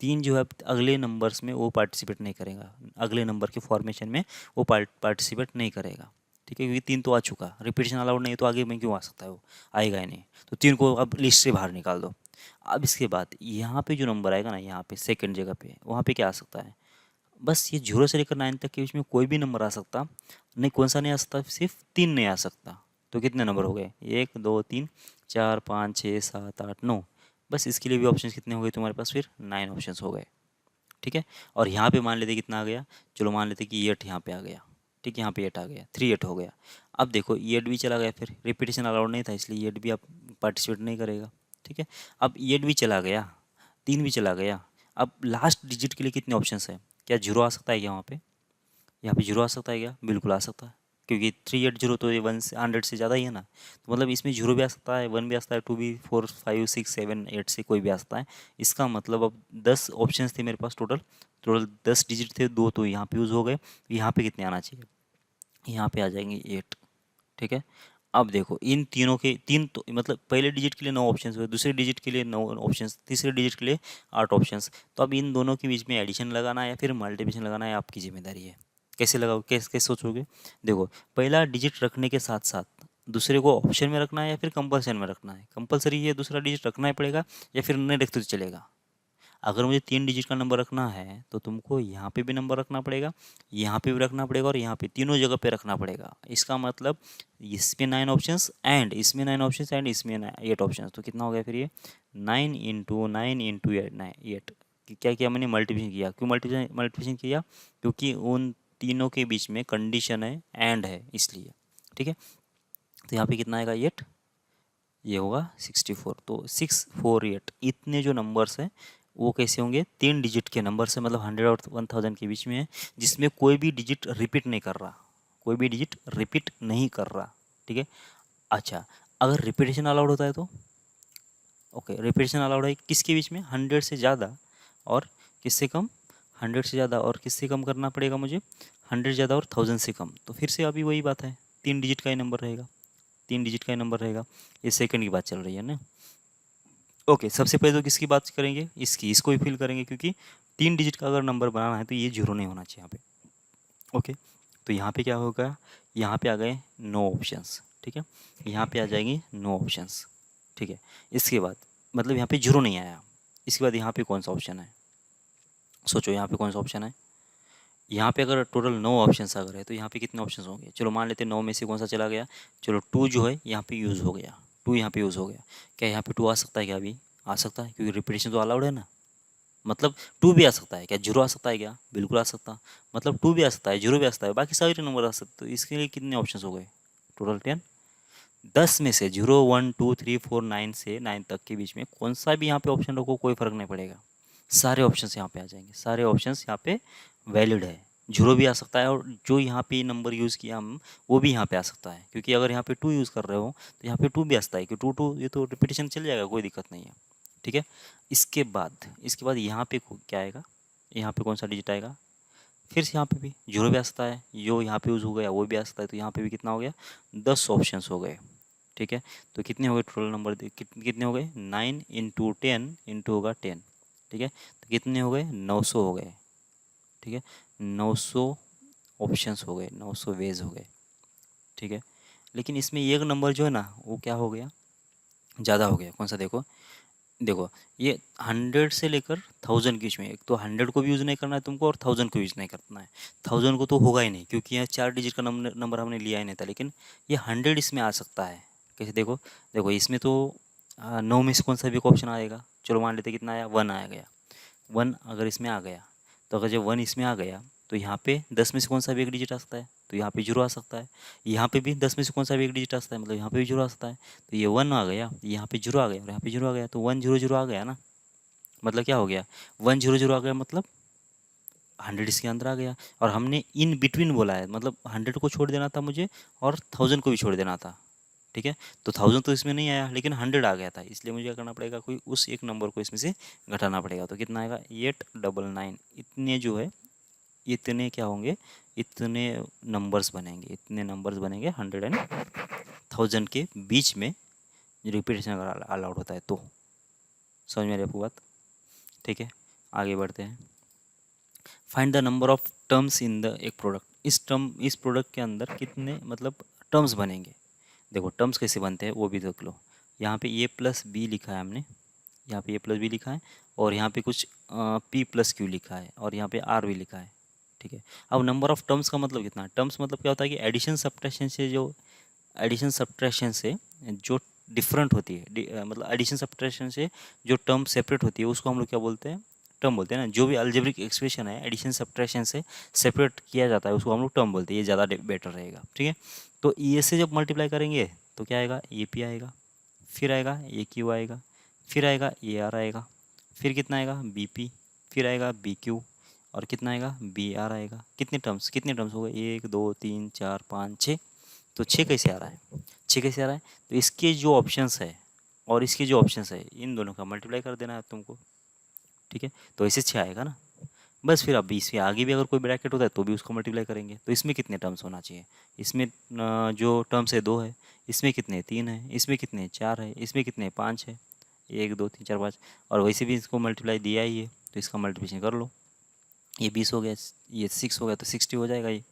3 जो है अब अगले नंबर्स में वो पार्टिसिपेट नहीं करेगा, अगले नंबर के फॉर्मेशन में वो पार्टिसिपेट नहीं करेगा, ठीक है। क्योंकि 3 तो आ चुका, रिपीटेशन अलाउड नहीं है तो आगे में क्यों आ सकता है, वो आएगा ही नहीं। तो 3 को अब लिस्ट से बाहर निकाल दो। अब इसके बाद यहाँ पे जो नंबर आएगा ना, यहाँ पे सेकंड जगह पे, वहाँ पे क्या आ सकता है, बस ये 0 से लेकर 9 तक के बीच में कोई भी नंबर आ सकता। नहीं, कौन सा नहीं आ सकता, सिर्फ 3 नहीं आ सकता। तो कितने नंबर हो गए, 1 2 3 4 5 6 7 8 9, बस इसके लिए भी ऑप्शन कितने हो गए तुम्हारे पास, फिर 9 ऑप्शन हो गए, ठीक है। और यहाँ पे मान लेते कितना आ गया, चलो मान लेते कि 8 यहाँ पे आ गया, ठीक है। यहाँ पे 8 आ गया, 3 8 हो गया। अब देखो 8 भी चला गया, फिर रिपीटेशन अलाउड नहीं था इसलिए 8 भी आप पार्टिसिपेट नहीं करेगा, ठीक है। अब 8 भी चला गया, 3 भी चला गया। अब लास्ट डिजिट के लिए कितने ऑप्शंस है, क्या जीरो आ सकता है क्या वहाँ पे, यहाँ पे जीरो आ सकता है क्या, बिल्कुल आ सकता है। क्योंकि 3 8 0 तो ये 1 से 100 से ज़्यादा ही है ना, तो मतलब इसमें जीरो भी आ सकता है, 1 भी आ सकता है, 2 भी, 4 5 6 7 8 से कोई भी आ सकता है। इसका मतलब अब 10 ऑप्शंस थे मेरे पास टोटल, 10 डिजिट थे, 2 तो यहाँ पे यूज़ हो गए। यहाँ पे कितने आना चाहिए, यहाँ पे आ जाएंगे 8, ठीक है। अब देखो इन तीनों के तीन तो मतलब पहले डिजिट के लिए 9 ऑप्शंस हुए, दूसरे डिजिट के लिए 9 ऑप्शंस, तीसरे डिजिट के लिए 8 ऑप्शंस। तो अब इन दोनों के बीच में एडिशन लगाना है या फिर मल्टीप्लिकेशन लगाना है, आपकी जिम्मेदारी है। कैसे लगाओ, कैसे सोचोगे, देखो पहला डिजिट रखने के साथ साथ दूसरे को ऑप्शन में रखना है या फिर कंपल्सन में रखना है। कंपल्सरी है, दूसरा डिजिट रखना ही पड़ेगा, या फिर नहीं रखते तो चलेगा। अगर मुझे 3 डिजिट का नंबर रखना है तो तुमको यहाँ पे भी नंबर रखना पड़ेगा, यहाँ पे भी रखना पड़ेगा, और यहाँ पे तीनों जगह पे रखना पड़ेगा। इसका मतलब इसमें 9 ऑप्शंस एंड इसमें 9 ऑप्शंस एंड इसमें 8 ऑप्शंस, तो कितना हो गया फिर ये 9 × 8। क्या किया मैंने, मल्टीप्लिकेशन किया। क्यों मल्टीप्लिकेशन किया, क्योंकि उन तीनों के बीच में कंडीशन है एंड है, इसलिए, ठीक है। तो यहाँ पे कितना आएगा 8, ये होगा 64। तो 6 4 8 इतने जो नंबर्स हैं वो कैसे होंगे, 3 डिजिट के नंबर से, मतलब 100 और 1000 के बीच में है, जिसमें कोई भी डिजिट रिपीट नहीं कर रहा, कोई भी डिजिट रिपीट नहीं कर रहा, ठीक है। अच्छा, अगर रिपीटेशन अलाउड होता है तो, ओके, रिपीटेशन अलाउड है किसके बीच में, 100 से ज़्यादा और किससे कम, 100 से ज़्यादा और किससे कम करना पड़ेगा मुझे, 100 ज़्यादा और 1000 से कम। तो फिर से अभी वही बात है, 3 डिजिट का ही नंबर रहेगा, 3 डिजिट का ही नंबर रहेगा। ये सेकंड की बात चल रही है ना। ओके, सबसे पहले तो किसकी बात करेंगे, इसको ही फिल करेंगे, क्योंकि 3 डिजिट का अगर नंबर बनाना है तो ये जीरो नहीं होना चाहिए यहाँ पे। ओके, तो यहाँ पे क्या होगा, यहाँ पे आ गए 9 ऑप्शंस, ठीक है। यहाँ पे आ जाएंगे 9 ऑप्शंस, ठीक है। इसके बाद मतलब यहाँ पे जीरो नहीं आया, इसके बाद यहाँ पे कौन सा ऑप्शन है, सोचो यहाँ पे कौन सा ऑप्शन है। यहाँ पे अगर टोटल 9 ऑप्शंस अगर है तो यहाँ पे कितने ऑप्शंस होंगे, चलो मान लेते हैं 9 में से कौन सा चला गया, चलो 2 जो है यहाँ पे यूज़ हो गया, 2 यहाँ पे यूज़ हो गया। क्या यहाँ पे 2 आ सकता है क्या, अभी आ सकता है, क्योंकि रिपीटेशन तो अलाउड है ना। मतलब 2 भी आ सकता है क्या, जीरो आ सकता है क्या, बिल्कुल आ सकता। मतलब 2 भी आ सकता है, जीरो भी आ सकता है, बाकी सारे नंबर आ सकते। तो इसके लिए कितने ऑप्शन हो गए, टोटल 10। 10 में से 0 1 2 3 4 9 से 9 तक के बीच में कौन सा भी यहाँ पे ऑप्शन रखो कोई फर्क नहीं पड़ेगा, सारे ऑप्शंस यहाँ पे आ जाएंगे, सारे ऑप्शंस यहाँ पे वैलिड है। जीरो भी आ सकता है और जो यहाँ पे नंबर यूज़ किया हम वो भी यहाँ पे आ सकता है, क्योंकि अगर यहाँ पे 2 यूज़ कर रहे हो तो यहाँ पे 2 भी आ सकता है कि 2 2 ये तो रिपीटेशन चल जाएगा, कोई दिक्कत नहीं है। ठीक है, इसके बाद यहाँ पे क्या आएगा, यहाँ पे कौन सा डिजिट आएगा, फिर से यहाँ पे भी जीरो भी आ सकता है, जो यहाँ पे यूज़ हो गया वो भी आ सकता है, तो यहाँ पे भी कितना हो गया, 10 ऑप्शंस हो गए। ठीक है, तो कितने हो गए टोटल नंबर, कितने हो गए, 9 इंटू 10 इंटू होगा 10। ठीक है, तो कितने हो गए, 900 हो गए। ठीक है, 900 ऑप्शंस हो गए, 900 वेज हो गए। ठीक है, लेकिन इसमें एक नंबर जो है ना वो क्या हो गया, ज़्यादा हो गया। कौन सा, देखो देखो, ये 100 से लेकर 1000 के बीच में, एक तो 100 को भी यूज़ नहीं करना है तुमको और 1000 को यूज़ नहीं करना है। 1000 को तो होगा ही नहीं, क्योंकि यहाँ 4 डिजिट का नंबर हमने लिया ही नहीं था, लेकिन ये 100 इसमें आ सकता है। कैसे, देखो देखो, इसमें तो 9 में से कौन सा भी एक ऑप्शन आएगा, चलो मान लेते कितना आया, 1 आ गया। 1 अगर इसमें आ गया, तो अगर जब 1 इसमें आ गया तो यहाँ पे 10 में से कौन सा भी एक डिजिट आ सकता है, तो यहाँ पे जीरो आ सकता है। यहाँ पे भी 10 में से कौन सा भी एक डिजिट आ सकता है, मतलब यहाँ पे भी जीरो आ सकता है। तो ये 1 आ गया, यहाँ पे जीरो आ गया और यहाँ पे जीरो आ गया, तो 1 0 0 आ गया ना, मतलब क्या हो गया, 1 0 0 आ गया, मतलब 100 इसके अंदर आ गया। और हमने इन बिटवीन बोला है, मतलब 100 को छोड़ देना था मुझे और 1000 को भी छोड़ देना था। ठीक है, तो 1000 तो इसमें नहीं आया, लेकिन 100 आ गया था, इसलिए मुझे क्या करना पड़ेगा, कोई उस एक नंबर को इसमें से घटाना पड़ेगा। तो कितना आएगा, 899। इतने जो है, इतने क्या होंगे, इतने नंबर्स बनेंगे, इतने नंबर्स बनेंगे 100 एंड 1000 के बीच में रिपीटेशन अगर अलाउड होता है तो। समझ में आ रही है आपको बात। ठीक है, आगे बढ़ते हैं। Find the number of terms in the एक प्रोडक्ट, इस प्रोडक्ट के अंदर कितने मतलब टर्म्स बनेंगे। देखो टर्म्स कैसे बनते हैं वो भी देख लो। यहाँ पे ए प्लस बी लिखा है हमने, यहाँ पे ए प्लस बी लिखा है और यहाँ पे कुछ पी प्लस क्यू लिखा है और यहाँ पे आर भी लिखा है। ठीक है, अब नंबर ऑफ टर्म्स का मतलब कितना, टर्म्स मतलब क्या होता है कि एडिशन सब्ट्रैक्शन से जो डिफरेंट होती है, मतलब एडिशन सब्ट्रैक्शन से जो टर्म सेपरेट होती है उसको हम लोग क्या बोलते हैं, टर्म बोलते हैं ना। जो भी अलजेब्रिक एक्सप्रेशन है एडिशन सब्ट्रैक्शन से सेपरेट किया जाता है उसको हम लोग टर्म बोलते हैं, ये ज़्यादा बेटर रहेगा। ठीक है, तो ये से जब मल्टीप्लाई करेंगे तो क्या आएगा, ए पी आएगा, फिर आएगा ए क्यू आएगा, फिर आएगा ए आर आएगा, फिर कितना आएगा बी पी, फिर आएगा बी क्यू और कितना आएगा बी आर आएगा। कितने टर्म्स हो गए, 1 2 3 4 5 6। तो 6 कैसे आ रहा है, 6 कैसे आ रहा है, तो इसके जो ऑप्शंस है और इसके जो ऑप्शंस है इन दोनों का मल्टीप्लाई कर देना है तुमको। ठीक है, तो ऐसे 6 आएगा ना। बस फिर अब इसके आगे भी अगर कोई ब्रैकेट होता है तो भी उसको मल्टीप्लाई करेंगे। तो इसमें कितने टर्म्स होना चाहिए, इसमें जो टर्म्स है 2 है, इसमें कितने 3 है, इसमें कितने 4 है, इसमें कितने 5 है, 1 2 3 4 5। और वैसे भी इसको मल्टीप्लाई दिया ही है तो इसका मल्टीप्लिकेशन कर लो। ये 20 हो गया, ये 6 हो गया तो 60 हो जाएगा। ये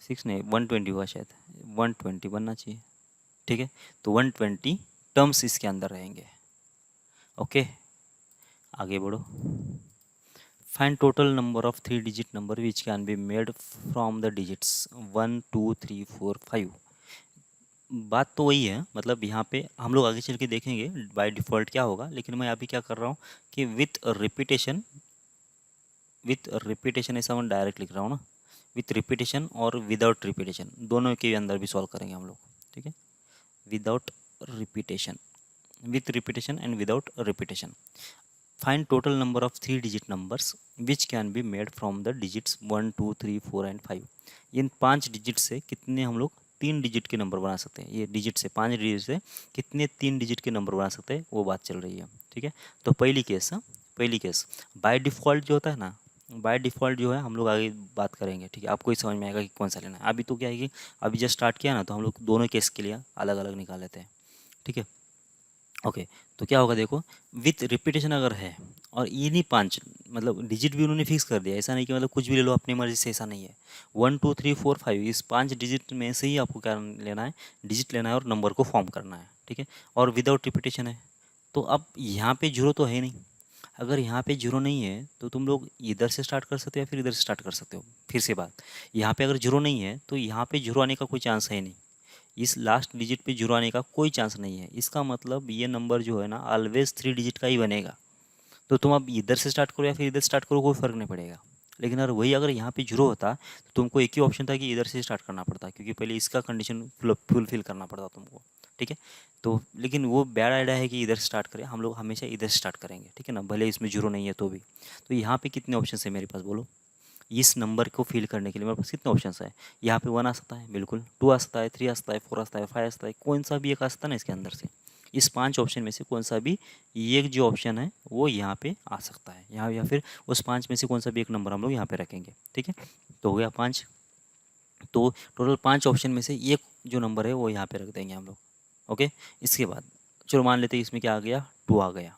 6 नहीं 120 हुआ शायद, 120 बनना चाहिए। ठीक है, तो 120 टर्म्स इसके अंदर रहेंगे। ओके, आगे बढ़ो। Find total number of 3 digit number which can be made from the digits 1 2 3 4 5। बात तो वही है, मतलब यहाँ पे हम लोग आगे चल के देखेंगे बाय डिफ़ॉल्ट क्या होगा, लेकिन मैं अभी क्या कर रहा हूँ कि विथ रिपीटेशन ऐसा मैं डायरेक्ट लिख रहा हूँ ना, विथ रिपीटेशन और विदाउट रिपीटेशन दोनों के अंदर भी सॉल्व करेंगे हम लोग। ठीक है, without repetition, with repetition and without repetition. Find total number of 3 digit numbers which can be made from the digits 1 2 3 4 and 5। In 5 digit से कितने हम लोग 3 डिजिट के नंबर बना सकते हैं, ये डिजिट से 5 डिजिट से कितने 3 डिजिट के नंबर बना सकते हैं वो बात चल रही है। ठीक है, तो पहली केस बाय डिफ़ॉल्ट जो होता है ना, बाय डिफ़ॉल्ट जो है हम लोग आगे बात करेंगे। ठीक है, आपको ही समझ में आएगा कि कौन सा लेना है। अभी तो क्या है कि अभी जस्ट स्टार्ट किया ना तो हम लोग दोनों केस के लिए अलग अलग निकाल लेते हैं। ठीक है, ओके, तो क्या होगा देखो, विथ रिपीटेशन अगर है और इन्हीं 5 मतलब डिजिट भी उन्होंने फिक्स कर दिया, ऐसा नहीं कि मतलब कुछ भी ले लो अपनी मर्जी से, ऐसा नहीं है। 1 2 3 4 5 इस 5 डिजिट में से ही आपको क्या लेना है, डिजिट लेना है और नंबर को फॉर्म करना है। ठीक है, और विदाउट रिपीटेशन है तो अब यहाँ पे जीरो तो है नहीं। अगर यहाँ पे जीरो नहीं है तो तुम लोग इधर से स्टार्ट कर सकते हो या फिर इधर से स्टार्ट कर सकते हो। फिर से बात, यहाँ पे अगर जीरो नहीं है तो यहाँ पे जीरो आने का कोई चांस है नहीं, इस लास्ट डिजिट पे जीरो आने का कोई चांस नहीं है। इसका मतलब ये नंबर जो है ना ऑलवेज 3 डिजिट का ही बनेगा। तो तुम अब इधर से स्टार्ट करो या फिर इधर स्टार्ट करो कोई फ़र्क नहीं पड़ेगा। लेकिन अगर वही अगर यहाँ पे 0 होता तो तुमको एक ही ऑप्शन था कि इधर से स्टार्ट करना पड़ता, क्योंकि पहले इसका कंडीशन फुलफिल करना पड़ता तुमको, ठीक है। तो लेकिन वो बैड आइडिया है कि इधर स्टार्ट करें, हम लोग हमेशा इधर स्टार्ट करेंगे, ठीक है ना, भले इसमें 0 नहीं है तो भी। तो यहाँ पे कितने ऑप्शन है मेरे पास बोलो, इस नंबर को फिल करने के लिए मेरे पास कितने ऑप्शन है। यहाँ पे 1 आ सकता है, बिल्कुल 2 आ सकता है, 3 आ सकता है, 4 आ सकता है, 5 आ सकता है, कौन सा भी एक आ सकता है ना इसके अंदर से। इस 5 ऑप्शन में से कौन सा भी एक जो ऑप्शन है वो यहाँ पे आ सकता है यहाँ, या फिर उस 5 में से कौन सा भी एक नंबर हम लोग यहाँ पे रखेंगे, ठीक है। तो हो गया 5। तो टोटल 5 ऑप्शन में से एक जो नंबर है वो यहाँ पे रख देंगे हम लोग, ओके। इसके बाद चलो मान लेते हैं इसमें क्या आ गया, 2 आ गया,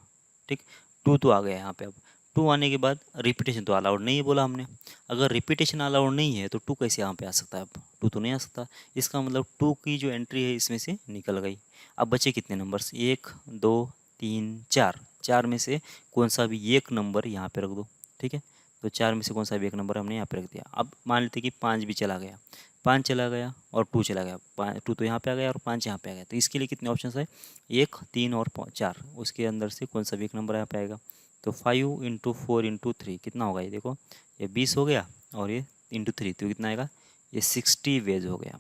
ठीक। 2 तो आ गया यहाँ पे। अब 2 आने के बाद रिपीटेशन तो अलाउड नहीं है बोला हमने। अगर रिपीटेशन अलाउड नहीं है तो 2 कैसे यहाँ पे आ सकता है, अब 2 तो नहीं आ सकता। इसका मतलब 2 की जो एंट्री है इसमें से निकल गई। अब बचे कितने नंबर्स, 1 2 3 4। 4 में से कौन सा भी एक नंबर यहाँ पे रख दो, ठीक है। तो 4 में से कौन सा भी एक नंबर हमने यहाँ पे रख दिया। अब मान लेते कि 5 भी चला गया, 5 चला गया और 2 चला गया, 2 तो यहाँ पे आ गया और 5 यहाँ पे आ गया। तो इसके लिए कितने ऑप्शन है, 1 3 और 4। उसके अंदर से कौन सा भी एक नंबर यहाँ पे आएगा। तो 5 इंटू 4 इंटू 3 कितना होगा, ये देखो ये 20 हो गया, और ये इंटू 3 तो कितना आएगा, ये 60 वेज हो गया,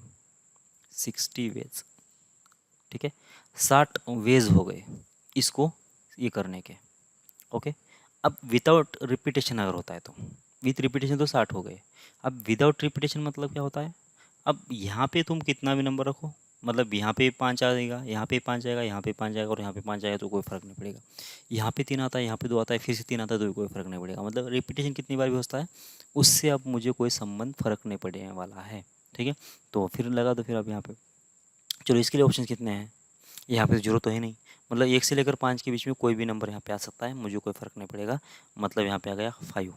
60 वेज, ठीक है। 60 वेज हो गए इसको ये करने के, ओके। अब विदाउट रिपीटेशन अगर होता है तो, विथ रिपीटेशन तो 60 हो गए। अब विदाउट रिपीटेशन मतलब क्या होता है, अब यहाँ पे तुम कितना भी नंबर रखो, मतलब यहाँ पे 5 आ जाएगा, यहाँ पे 5 आएगा, यहाँ पे 5 आएगा और यहाँ पे 5 आएगा तो कोई फ़र्क नहीं पड़ेगा। यहाँ पे 3 आता है, यहाँ पे 2 आता है, फिर से 3 आता है तो भी कोई फ़र्क नहीं पड़ेगा। मतलब रिपीटेशन कितनी बार भी होता है उससे अब मुझे कोई संबंध फ़र्क नहीं पड़ने वाला है, ठीक है। तो फिर लगा दो फिर अब यहाँ पे। चलो इसके लिए ऑप्शन कितने हैं, यहाँ पे तो जरूरत तो है नहीं, मतलब 1 से लेकर 5 के बीच में कोई भी नंबर यहाँ पे आ सकता है, मुझे कोई फ़र्क नहीं पड़ेगा। मतलब यहाँ पे आ गया 5।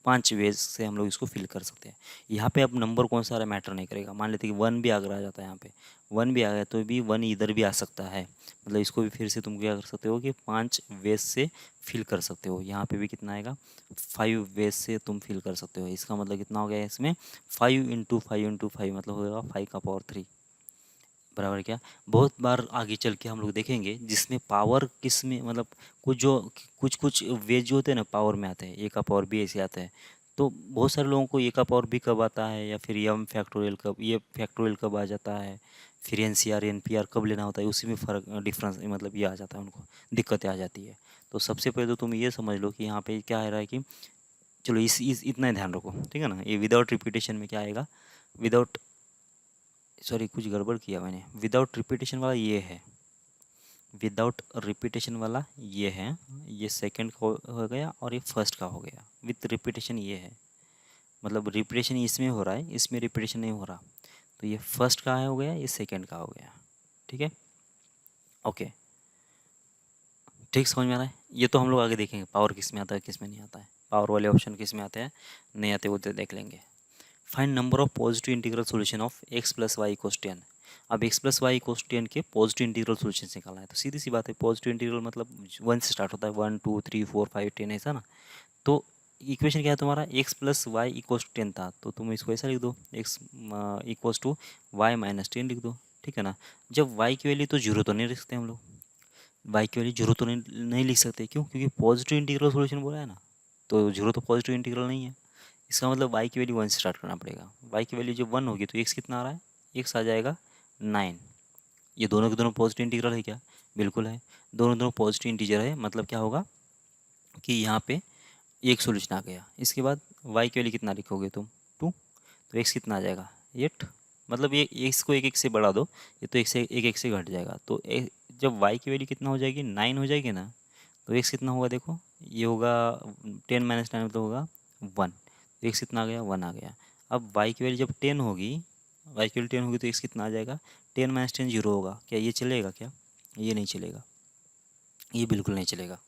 5 वेज से हम लोग इसको फिल कर सकते हैं। यहाँ पे अब नंबर कौन सा मैटर नहीं करेगा। मान लेते कि 1 भी अगर आ जाता है यहाँ पे, 1 भी आ गया तो भी 1 इधर भी आ सकता है। मतलब इसको भी फिर से तुम क्या कर सकते हो कि 5 वेज से फिल कर सकते हो। यहाँ पे भी कितना आएगा, 5 वेज से तुम फिल कर सकते हो। इसका मतलब कितना हो गया इसमें, 5 इंटू 5 इंटू 5 मतलब हो जाएगा 5 का पावर 3 बराबर क्या। बहुत बार आगे चल के हम लोग देखेंगे जिसमें पावर किस में, मतलब कुछ कुछ वेज जो होते हैं ना पावर में आते हैं, ए का पावर बी ऐसे आता है। तो बहुत सारे लोगों को ए का पावर बी कब आता है, या फिर एम फैक्टोरियल कब, ये फैक्टोरियल कब आ जाता है, फिर N C R N P R कब लेना होता है, उसी में फ़र्क डिफरेंस मतलब ये आ जाता है, उनको दिक्कतें आ जाती है। तो सबसे पहले तो तुम ये समझ लो कि यहाँ पे क्या आ रहा है कि चलो इस इतना ही ध्यान रखो, ठीक है ना। ये विदाउट रिपीटेशन में क्या आएगा, विदाउट, सॉरी कुछ गड़बड़ किया मैंने, विदाउट रिपीटेशन वाला ये है, विदाउट रिपीटेशन वाला ये है, ये सेकंड का हो गया और ये फर्स्ट का हो गया। विथ रिपीटेशन ये है, मतलब रिपीटेशन इसमें हो रहा है, इसमें रिपीटेशन नहीं हो रहा। तो ये फर्स्ट का हो गया, ये सेकंड का हो गया, ठीक है, ओके। ठीक समझ में आ रहा है। ये तो हम लोग आगे देखेंगे पावर किस में आता है किस में नहीं आता है, पावर वाले ऑप्शन किस में आते हैं नहीं आते, वो तो देख लेंगे। Find number of positive integral solution of x plus y equals 10। अब x प्लस वाई इक्वल्स 10 के पॉजिटिव इंटीग्रल सॉल्यूशन निकालना है। तो सीधी सी बात है, पॉजिटिव इंटीग्रल मतलब 1 से स्टार्ट होता है, 1 2 3 4 5 10 ऐसा ना। तो इक्वेशन क्या है तुम्हारा, x प्लस वाई इक्वल्स 10 था, तो तुम इसको ऐसा लिख दो, x equals to y minus 10 लिख दो, ठीक है ना। जब y की वैल्यू तो जीरो तो नहीं लिख सकते हम लोग, y की वैल्यू जीरो तो नहीं लिख सकते, क्यों, क्योंकि पॉजिटिव इंटीग्रल सॉल्यूशन बोला है ना, तो जीरो तो पॉजिटिव इंटीग्रल नहीं है। इसका मतलब y की वैल्यू 1 से स्टार्ट करना पड़ेगा। y की वैल्यू जब 1 होगी तो x कितना आ रहा है, x आ जाएगा 9। ये दोनों के दोनों पॉजिटिव इंटीग्रल है क्या, बिल्कुल है। दोनों दोनों पॉजिटिव इंटीजर है, मतलब क्या होगा कि यहाँ पे एक सोल्यूशन आ गया। इसके बाद y की वैल्यू कितना लिखोगे तुम, 2, तो x कितना आ जाएगा 8। मतलब ये x को एक एक से बढ़ा दो, ये तो एक से घट जाएगा। तो जब y की वैल्यू कितना हो जाएगी, 9 हो जाएगी ना, तो x कितना होगा देखो, ये होगा 10 माइनस 9 तो होगा 1। तो x कितना आ गया, 1 आ गया। अब y की वैल्यू जब 10 होगी, y की वैल्यू 10 होगी तो x कितना आ जाएगा, 10 माइनस 10 जीरो होगा। क्या ये चलेगा क्या, ये नहीं चलेगा, ये बिल्कुल नहीं चलेगा,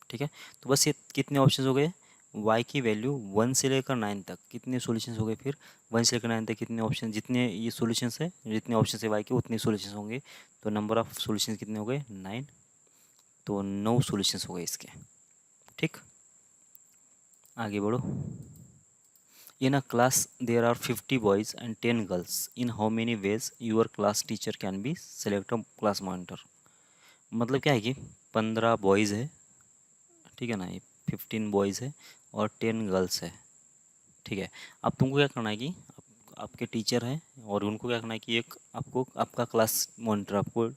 ठीक है। तो बस ये कितने ऑप्शन हो गए, y की वैल्यू 1 से लेकर 9 तक कितने सॉल्यूशंस हो गए, फिर 1 से लेकर 9 तक कितने ऑप्शन, जितने ये सॉल्यूशंस है, जितने ऑप्शन है y के उतने सॉल्यूशंस होंगे। तो नंबर ऑफ सॉल्यूशंस कितने हो गए, 9। तो 9 सॉल्यूशंस हो गए इसके, ठीक। आगे बढ़ो। In a class there are 50 boys and 10 girls, in how many ways your class teacher can be select a class monitor. मतलब क्या है कि 15 बॉयज़ है, ठीक है ना, ये 15 बॉयज़ है और 10 गर्ल्स है, ठीक है। अब तुमको क्या करना है कि आपके टीचर हैं और उनको क्या करना है कि एक आपको आपका क्लास मॉनिटर आपको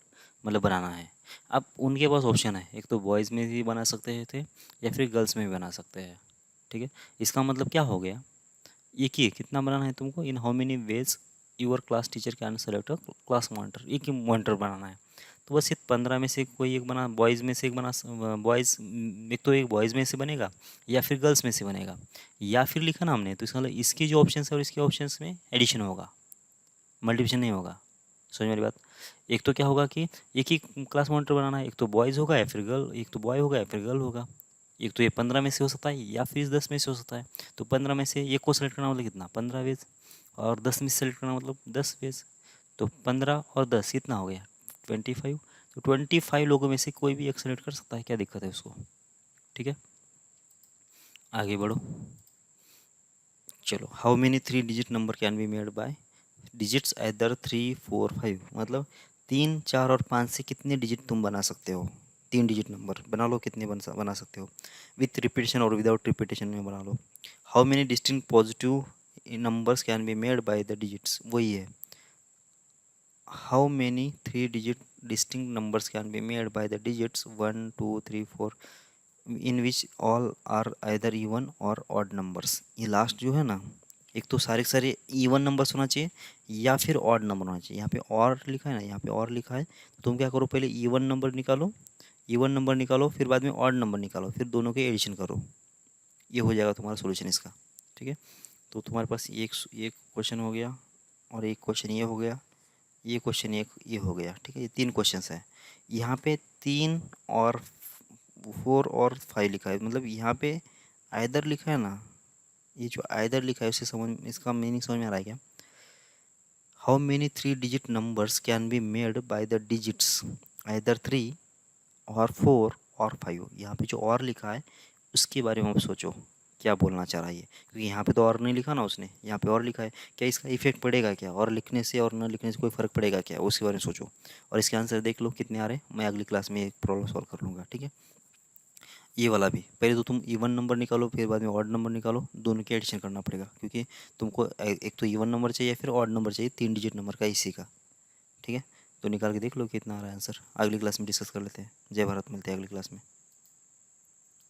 मतलब बनाना है। अब उनके पास ऑप्शन है, एक तो बॉयज़ में भी बना सकते थे या फिर गर्ल्स में भी बना सकते हैं। ठीक है, इसका मतलब क्या हो गया, एक ही है, कितना बनाना है तुमको, इन how many veg your class teacher can select a class monitor, एक ही मॉनिटर बनाना है। तो बस ये 15 में से कोई एक बना, बॉयज़ में से एक बना, बॉयज़ एक तो एक बॉयज़ में से बनेगा या फिर गर्ल्स में से बनेगा, या फिर लिखा ना हमने तो इसका मतलब इसकी जो ऑप्शन है और इसके ऑप्शन में एडिशन होगा, मल्टीप्लिकेशन नहीं होगा। समझ वाली बात। एक तो क्या होगा कि एक ही क्लास मॉनिटर बनाना है, एक तो बॉयज़ होगा या फिर गर्ल, एक तो बॉय होगा या फिर गर्ल होगा। एक तो ये 15 में से हो सकता है या फिर 10 में से हो सकता है। तो 15 में से एक को सेलेक्ट करना मतलब कितना, 15 वेज, और 10 में से सेलेक्ट करना मतलब 10 वेज। तो 15 और 10 कितना हो गया, 25। तो 25 लोगों में से कोई भी एक सेलेक्ट कर सकता है, क्या दिक्कत है उसको। ठीक है, आगे बढ़ो। चलो, how many 3 digit number can be made bye digits either 3, 4, 5, मतलब 3, 4 और 5 से कितने डिजिट तुम बना सकते हो। 3 डिजिट नंबर बना लो, कितने बना सकते हो, विथ रिपीटेशन और विदाउट रिपीटेशन में बना लो। How many distinct positive numbers can be made by the digits, वही है। How many 3 digit distinct numbers can be made by the digits 1, 2, 3, 4 in which all are either even or odd numbers. ये last जो है ना, एक तो सारे के सारे इवन नंबर्स होना चाहिए या फिर ऑड नंबर होना चाहिए। यहाँ पे और लिखा है ना, यहाँ पे और लिखा है, तो तुम क्या करो, पहले इवन नंबर निकालो, इवन नंबर निकालो, फिर बाद में ऑड नंबर निकालो, फिर दोनों के एडिशन करो, ये हो जाएगा तुम्हारा सोल्यूशन इसका। ठीक है, तो तुम्हारे पास एक एक क्वेश्चन हो गया, और एक क्वेश्चन ये हो गया, ये क्वेश्चन एक ये हो गया। ठीक है, ये 3 क्वेश्चंस है। यहाँ पे 3 और 4 और 5 लिखा है, मतलब यहाँ पे आइदर लिखा है ना, ये जो आइदर लिखा है उससे समझ, इसका मीनिंग समझ में आ रहा है क्या। How many 3 digit numbers can be made by the digits either 3 और 4 और 5। यहाँ पे जो और लिखा है उसके बारे में आप सोचो, क्या बोलना चाह रहा है ये, क्योंकि यहाँ पे तो और नहीं लिखा ना उसने, यहाँ पे और लिखा है। क्या इसका इफेक्ट पड़ेगा क्या, और लिखने से और न लिखने से कोई फ़र्क पड़ेगा क्या, उसके बारे में सोचो। और इसके आंसर देख लो कितने आ रहे हैं, मैं अगली क्लास में एक प्रॉब्लम सॉल्व कर लूँगा। ठीक है, ये वाला भी पहले तो तुम इवन नंबर निकालो, फिर बाद में ऑड नंबर निकालो, दोनों के एडिशन करना पड़ेगा, क्योंकि तुमको एक तो इवन नंबर चाहिए फिर ऑड नंबर चाहिए, 3 डिजिट नंबर का इसी का। ठीक है, तो निकाल के देख लो कितना आ रहा है आंसर, अगली क्लास में डिस्कस कर लेते हैं। जय भारत, मिलते हैं अगली क्लास में।